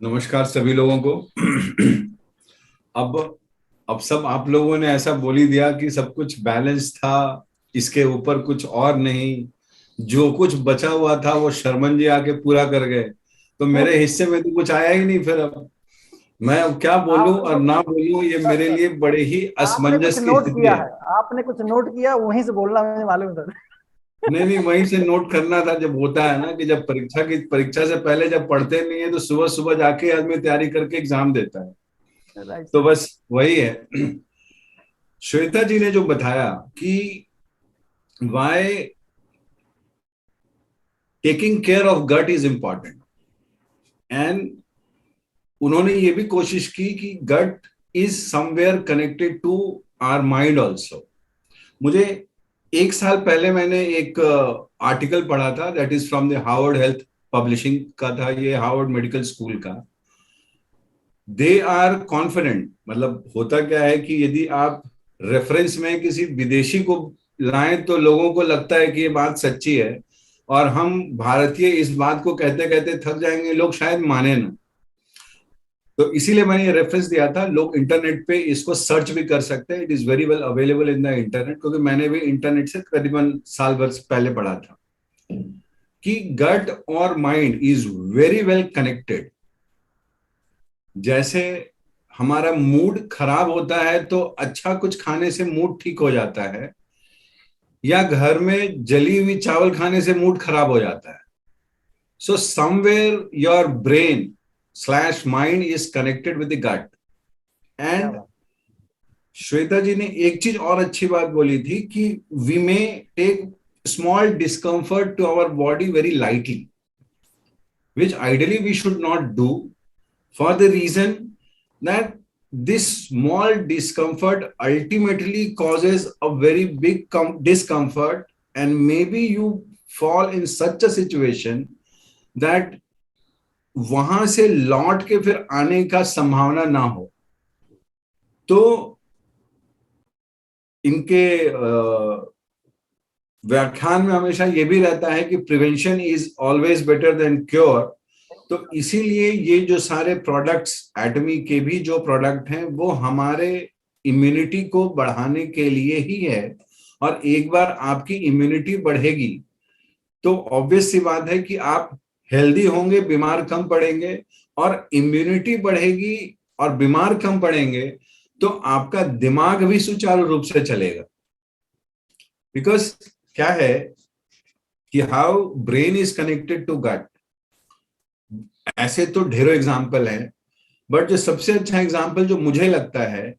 नमस्कार सभी लोगों को। अब सब आप लोगों ने ऐसा बोल ही दिया कि सब कुछ बैलेंस था, इसके ऊपर कुछ और नहीं। जो कुछ बचा हुआ था वो शर्मन जी आके पूरा कर गए, तो मेरे हिस्से में तो कुछ आया ही नहीं। फिर अब मैं अब क्या बोलूं और ना बोलूं, ये मेरे लिए बड़े ही आपने कुछ असमंजस की नोट स्थिति किया है। है, आपने कुछ नोट किया, वहीं से बोलना मुझे मालूम था। नहीं नहीं, वहीं से नोट करना था। जब होता है ना कि जब परीक्षा से पहले जब पढ़ते नहीं है तो सुबह सुबह जाके आदमी तैयारी करके एग्जाम देता है। राइट तो सर। बस वही है। श्वेता जी ने जो बताया कि why taking care of gut is important, and उन्होंने ये भी कोशिश की कि gut is somewhere connected to our mind also. मुझे एक साल पहले मैंने एक आर्टिकल पढ़ा था, that is from the Harvard Health Publishing का था, ये हार्वर्ड मेडिकल स्कूल का। दे आर कॉन्फिडेंट, मतलब होता क्या है कि यदि आप रेफरेंस में किसी विदेशी को लाएं तो लोगों को लगता है कि ये बात सच्ची है, और हम भारतीय इस बात को कहते कहते थक जाएंगे, लोग शायद माने ना। तो इसीलिए मैंने ये रेफरेंस दिया था। लोग इंटरनेट पे इसको सर्च भी कर सकते हैं, it is very well available in the internet, क्योंकि मैंने भी इंटरनेट से करीबन साल भर पहले पढ़ा था कि गट और mind is very well connected. जैसे हमारा मूड खराब होता है तो अच्छा कुछ खाने से मूड ठीक हो जाता है, या घर में जली हुई चावल खाने से मूड खराब हो जाता है। So somewhere your brain slash mind is connected with the gut. क्या एंड बात। श्वेता जी ने एक चीज और अच्छी बात बोली थी कि we may take small discomfort to our body very lightly, which ideally we should not do, for the reason that this small discomfort ultimately causes a very big discomfort, and maybe you fall in such a situation that वहां से लौट के फिर आने का संभावना ना हो। तो इनके व्याख्यान में हमेशा ये भी रहता है कि prevention is always better than cure. तो इसीलिए ये जो सारे प्रोडक्ट्स, एटमी के भी जो प्रोडक्ट हैं, वो हमारे इम्यूनिटी को बढ़ाने के लिए ही है। और एक बार आपकी इम्यूनिटी बढ़ेगी तो ऑब्वियस सी बात है कि आप हेल्दी होंगे, बीमार कम पड़ेंगे। और इम्यूनिटी बढ़ेगी और बीमार कम पड़ेंगे तो आपका दिमाग भी सुचारू रूप से चलेगा। बिकॉज क्या है कि how brain is connected to gut, ऐसे तो ढेरों एग्जाम्पल हैं, बट जो सबसे अच्छा एग्जाम्पल जो मुझे लगता है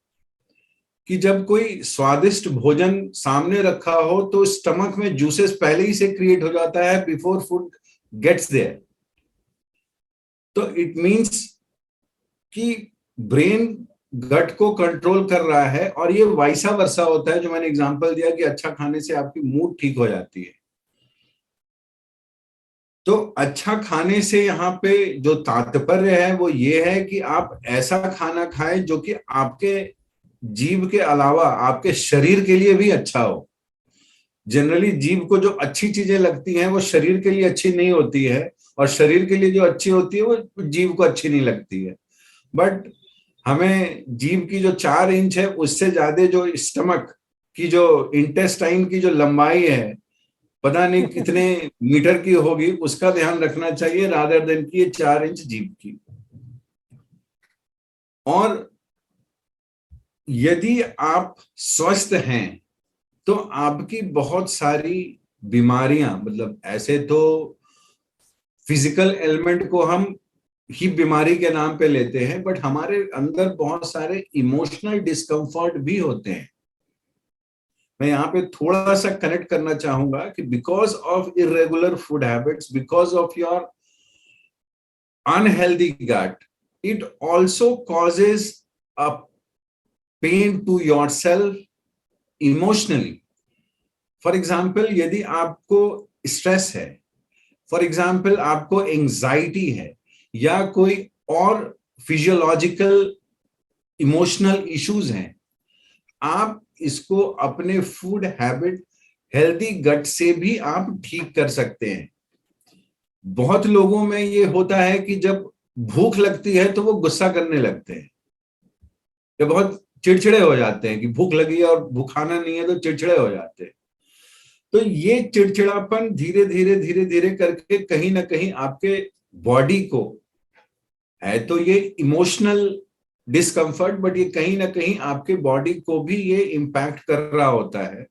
कि जब कोई स्वादिष्ट भोजन सामने रखा हो तो स्टमक में जूसेस पहले ही से क्रिएट हो जाता है बिफोर फूड गेट्स देयर। तो इट मींस कि ब्रेन गट को कंट्रोल कर रहा है, और ये वाइसा वर्सा होता है जो मैंने एग्जांपल दिया कि अच्छा खाने से आपकी मूड ठीक हो जाती है। तो अच्छा खाने से यहाँ पे जो तात्पर्य है वो ये है कि आप ऐसा खाना खाएं जो कि आपके जीभ के अलावा आपके शरीर के लिए भी अच्छा हो। जनरली जीभ को जो अच्छी चीजें लगती हैं वो शरीर के लिए अच्छी नहीं होती है, और शरीर के लिए जो अच्छी होती है वो जीभ को अच्छी नहीं लगती है। बट हमें जीभ की जो 4 इंच है उससे ज्यादा जो स्टमक की जो इंटेस्टाइन की जो लंबाई है पता नहीं कितने मीटर की होगी, उसका ध्यान रखना चाहिए रादर देन की 4 इंच जीभ की। और यदि आप स्वस्थ हैं तो आपकी बहुत सारी बीमारियां, मतलब ऐसे तो फिजिकल एलिमेंट को हम ही बीमारी के नाम पे लेते हैं, बट हमारे अंदर बहुत सारे इमोशनल डिस्कम्फर्ट भी होते हैं। मैं यहाँ पे थोड़ा सा कनेक्ट करना चाहूंगा कि because of irregular food habits, because of your unhealthy gut, it also causes a pain to yourself emotionally. For example, यदि आपको स्ट्रेस है, फॉर एग्जाम्पल आपको एंजाइटी है, या कोई और फिजियोलॉजिकल इमोशनल इश्यूज हैं, आप इसको अपने फूड हैबिट, हेल्दी गट से भी आप ठीक कर सकते हैं। बहुत लोगों में ये होता है कि जब भूख लगती है तो वो गुस्सा करने लगते हैं, या बहुत चिड़चिड़े हो जाते हैं कि भूख लगी है और भूखाना नहीं है तो चिड़चिड़े हो जाते हैं। तो ये चिड़चिड़ापन धीरे धीरे धीरे धीरे करके कहीं ना कहीं आपके बॉडी को है, तो ये इमोशनल डिस्कम्फर्ट, बट ये कहीं ना कहीं आपके बॉडी को भी ये इम्पैक्ट कर रहा होता है।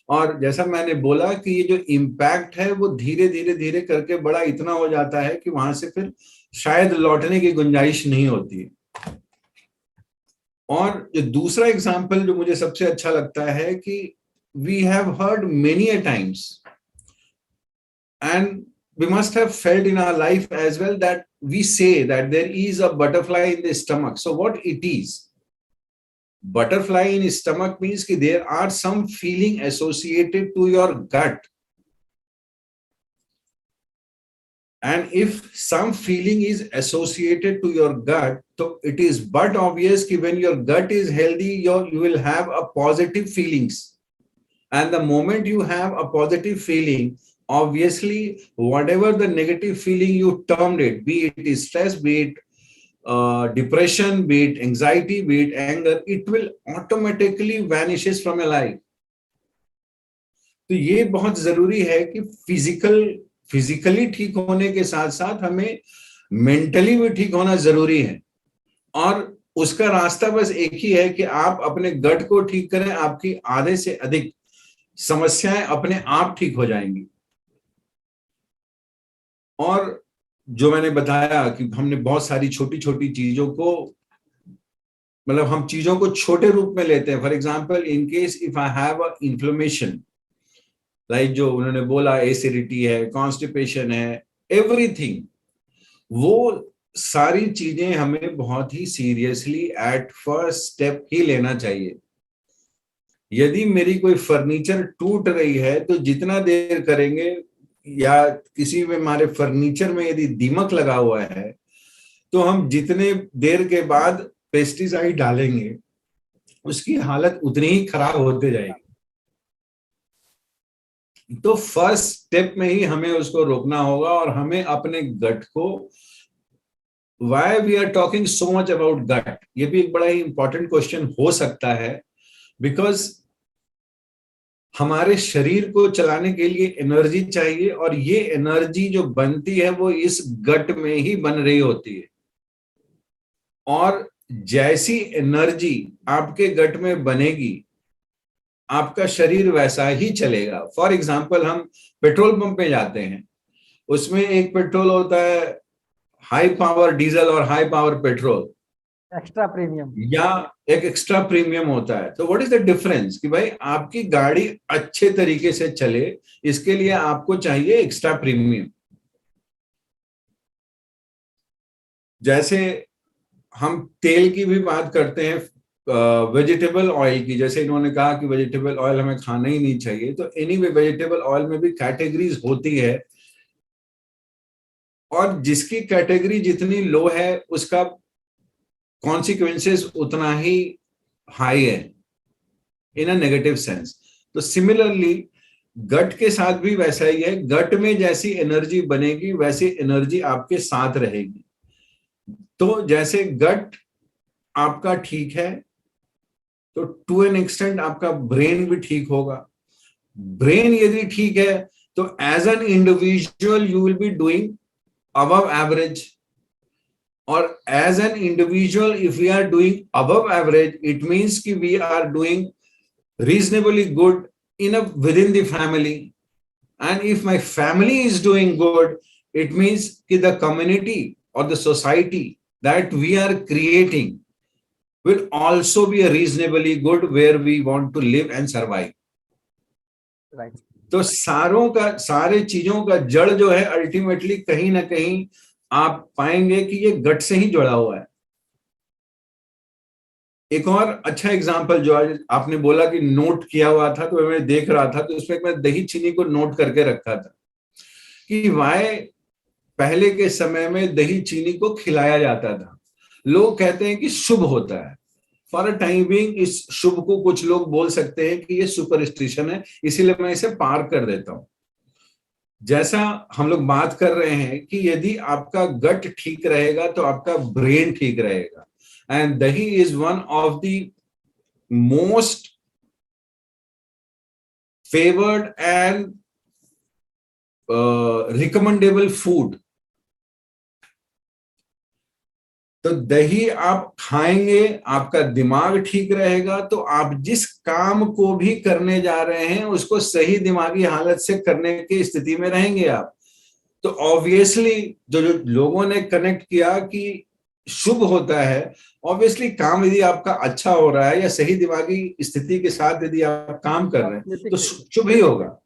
और जैसा मैंने बोला कि ये जो इम्पैक्ट है वो धीरे धीरे धीरे करके बड़ा इतना हो जाता है कि वहां से फिर शायद लौटने की गुंजाइश नहीं होती है। और जो दूसरा एग्जाम्पल जो मुझे सबसे अच्छा लगता है कि we have heard many a times and we must have felt in our life as well that we say that there is a butterfly in the stomach. So what it is? Butterfly in stomach means that there are some feeling associated to your gut. And if some feeling is associated to your gut, so it is but obvious that when your gut is healthy, you will have a positive feelings. And the moment you have a positive feeling, obviously, whatever the negative feeling you termed it, be it stress, be it depression, be it anxiety, be it anger, it will automatically vanishes from your life. तो ये बहुत जरूरी है कि physically ठीक होने के साथ साथ हमें मेंटली भी ठीक होना जरूरी है। और उसका रास्ता बस एक ही है कि आप अपने गट को ठीक करें, आपकी आधे से अधिक समस्याएं अपने आप ठीक हो जाएंगी। और जो मैंने बताया कि हमने बहुत सारी छोटी छोटी चीजों को, मतलब हम चीजों को छोटे रूप में लेते हैं। For example, in case if I have a inflammation, like जो उन्होंने बोला एसिडिटी है, कॉन्स्टिपेशन है, एवरीथिंग, वो सारी चीजें हमें बहुत ही सीरियसली एट फर्स्ट स्टेप ही लेना चाहिए। यदि मेरी कोई फर्नीचर टूट रही है तो जितना देर करेंगे, या किसी में हमारे फर्नीचर में यदि दीमक लगा हुआ है तो हम जितने देर के बाद पेस्टिसाइड डालेंगे उसकी हालत उतनी ही खराब होते जाएगी। तो फर्स्ट स्टेप में ही हमें उसको रोकना होगा और हमें अपने गट को, why we are talking so much about gut, ये भी एक बड़ा ही इंपॉर्टेंट क्वेश्चन हो सकता है। बिकॉज हमारे शरीर को चलाने के लिए एनर्जी चाहिए और ये एनर्जी जो बनती है वो इस गट में ही बन रही होती है। और जैसी एनर्जी आपके गट में बनेगी आपका शरीर वैसा ही चलेगा। फॉर एग्जाम्पल, हम पेट्रोल पंप पे जाते हैं, उसमें एक पेट्रोल होता है हाई पावर डीजल और high power petrol, extra premium, या एक एक्स्ट्रा प्रीमियम होता है। तो व्हाट इज द डिफरेंस कि भाई आपकी गाड़ी अच्छे तरीके से चले, इसके लिए आपको चाहिए एक्स्ट्रा प्रीमियम। जैसे हम तेल की भी बात करते हैं, वेजिटेबल ऑयल की, जैसे इन्होंने कहा कि वेजिटेबल ऑयल हमें खाना ही नहीं चाहिए, तो एनीवे वेजिटेबल ऑयल में भी कैटेगरीज होती है और जिसकी कैटेगरी जितनी लो है उसका कॉन्सिक्वेंसेस उतना ही हाई है इन अ नेगेटिव सेंस। तो सिमिलरली गट के साथ भी वैसा ही है, गट में जैसी एनर्जी बनेगी वैसी एनर्जी आपके साथ रहेगी। तो जैसे गट आपका ठीक है तो टू एन एक्सटेंट आपका ब्रेन भी ठीक होगा। ब्रेन यदि ठीक है तो as an individual you will be doing above average, और as an individual if we are doing above average it means कि we are doing reasonably good within the family, and if my family is doing good it means कि the community or the society that we are creating will also be a reasonably good where we want to live and survive. Right. तो सारे चीजों का जड़ जो है ultimately कहीं ना कहीं आप पाएंगे कि ये गट से ही जुड़ा हुआ है। एक और अच्छा एग्जांपल जो आपने बोला कि नोट किया हुआ था, तो मैं देख रहा था तो उसमें मैं दही चीनी को नोट करके रखा था कि वाई पहले के समय में दही चीनी को खिलाया जाता था। लोग कहते हैं कि शुभ होता है। फॉर अ टाइम बीइंग इस शुभ को कुछ लोग बोल सकते हैं कि ये सुपरस्टिशन है, इसीलिए मैं इसे पार कर देता हूं। जैसा हम लोग बात कर रहे हैं कि यदि आपका गट ठीक रहेगा तो आपका ब्रेन ठीक रहेगा, एंड दही is one of the most favoured and recommendable food तो दही आप खाएंगे, आपका दिमाग ठीक रहेगा, तो आप जिस काम को भी करने जा रहे हैं उसको सही दिमागी हालत से करने की स्थिति में रहेंगे आप। तो ऑब्वियसली जो लोगों ने कनेक्ट किया कि शुभ होता है, ऑब्वियसली काम यदि आपका अच्छा हो रहा है या सही दिमागी स्थिति के साथ यदि आप काम कर रहे हैं तो शुभ ही होगा।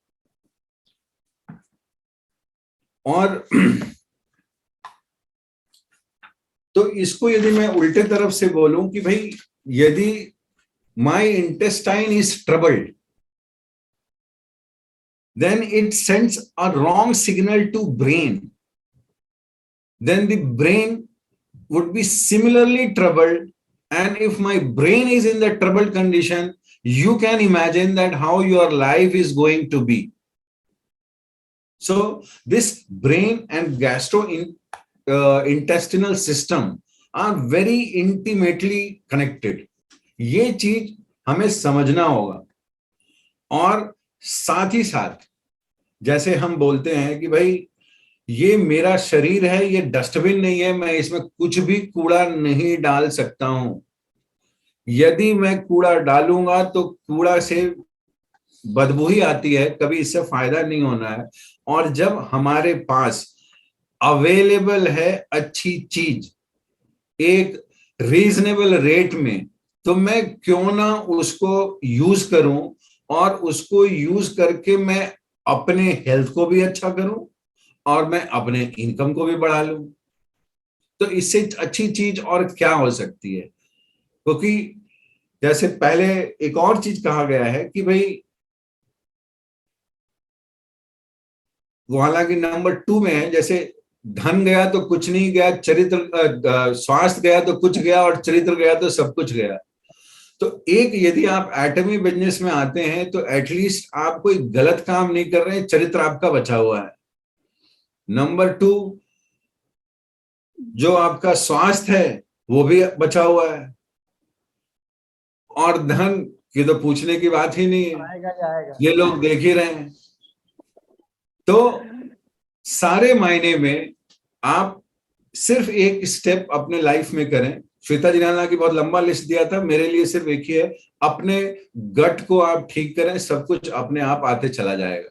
और तो इसको यदि मैं उल्टे तरफ से बोलूं कि भाई यदि my intestine is troubled, then it sends a wrong signal to brain, then the brain would be similarly troubled, and if my brain is in the troubled condition, you can imagine that how your life is going to be. So this brain and intestinal system are very intimately connected. ये चीज हमें समझना होगा। और साथ ही साथ जैसे हम बोलते हैं कि भाई ये मेरा शरीर है, ये डस्टबिन नहीं है, मैं इसमें कुछ भी कूड़ा नहीं डाल सकता हूं। यदि मैं कूड़ा डालूंगा तो कूड़ा से बदबू ही आती है, कभी इससे फायदा नहीं होना है। और जब हमारे पास अवेलेबल है अच्छी चीज एक रीजनेबल रेट में, तो मैं क्यों ना उसको यूज करूं, और उसको यूज करके मैं अपने हेल्थ को भी अच्छा करूं और मैं अपने इनकम को भी बढ़ा लूं। तो इससे अच्छी चीज और क्या हो सकती है? क्योंकि जैसे पहले एक और चीज कहा गया है कि भाई वो हालांकि नंबर 2 में है, जैसे धन गया तो कुछ नहीं गया, चरित्र स्वास्थ्य गया तो कुछ गया, और चरित्र गया तो सब कुछ गया। तो एक यदि आप एटमी बिजनेस में आते हैं तो एटलीस्ट आप कोई गलत काम नहीं कर रहे हैं, चरित्र आपका बचा हुआ है। नंबर 2, जो आपका स्वास्थ्य है वो भी बचा हुआ है, और धन की तो पूछने की बात ही नहीं है, जाएगा। ये लोग देख ही रहे हैं। तो सारे मायने में आप सिर्फ एक स्टेप अपने लाइफ में करें। श्वेता जी ने बहुत लंबा लिस्ट दिया था, मेरे लिए सिर्फ एक ही है, अपने गट को आप ठीक करें, सब कुछ अपने आप आते चला जाएगा।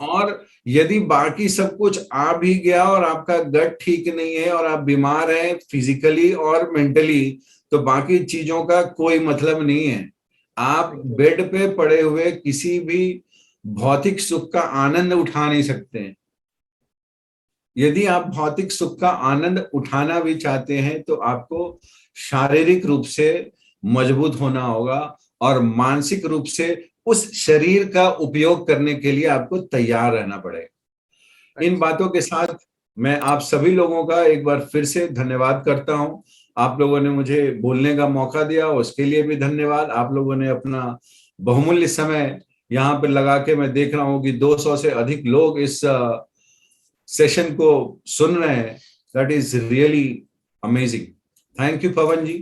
और यदि बाकी सब कुछ आ भी गया और आपका गट ठीक नहीं है और आप बीमार हैं फिजिकली और मेंटली, तो बाकी चीजों का कोई मतलब नहीं है। आप बेड पे पड़े हुए किसी भी भौतिक सुख का आनंद उठा नहीं सकते हैं। यदि आप भौतिक सुख का आनंद उठाना भी चाहते हैं तो आपको शारीरिक रूप से मजबूत होना होगा और मानसिक रूप से उस शरीर का उपयोग करने के लिए आपको तैयार रहना पड़ेगा। इन बातों के साथ मैं आप सभी लोगों का एक बार फिर से धन्यवाद करता हूं। आप लोगों ने मुझे बोलने का मौका दिया, उसके लिए भी धन्यवाद। आप लोगों ने अपना बहुमूल्य समय यहाँ पर लगा के, मैं देख रहा हूं कि 200 से अधिक लोग इस सेशन को सुन रहे हैं। That is really amazing. Thank you Pawan ji.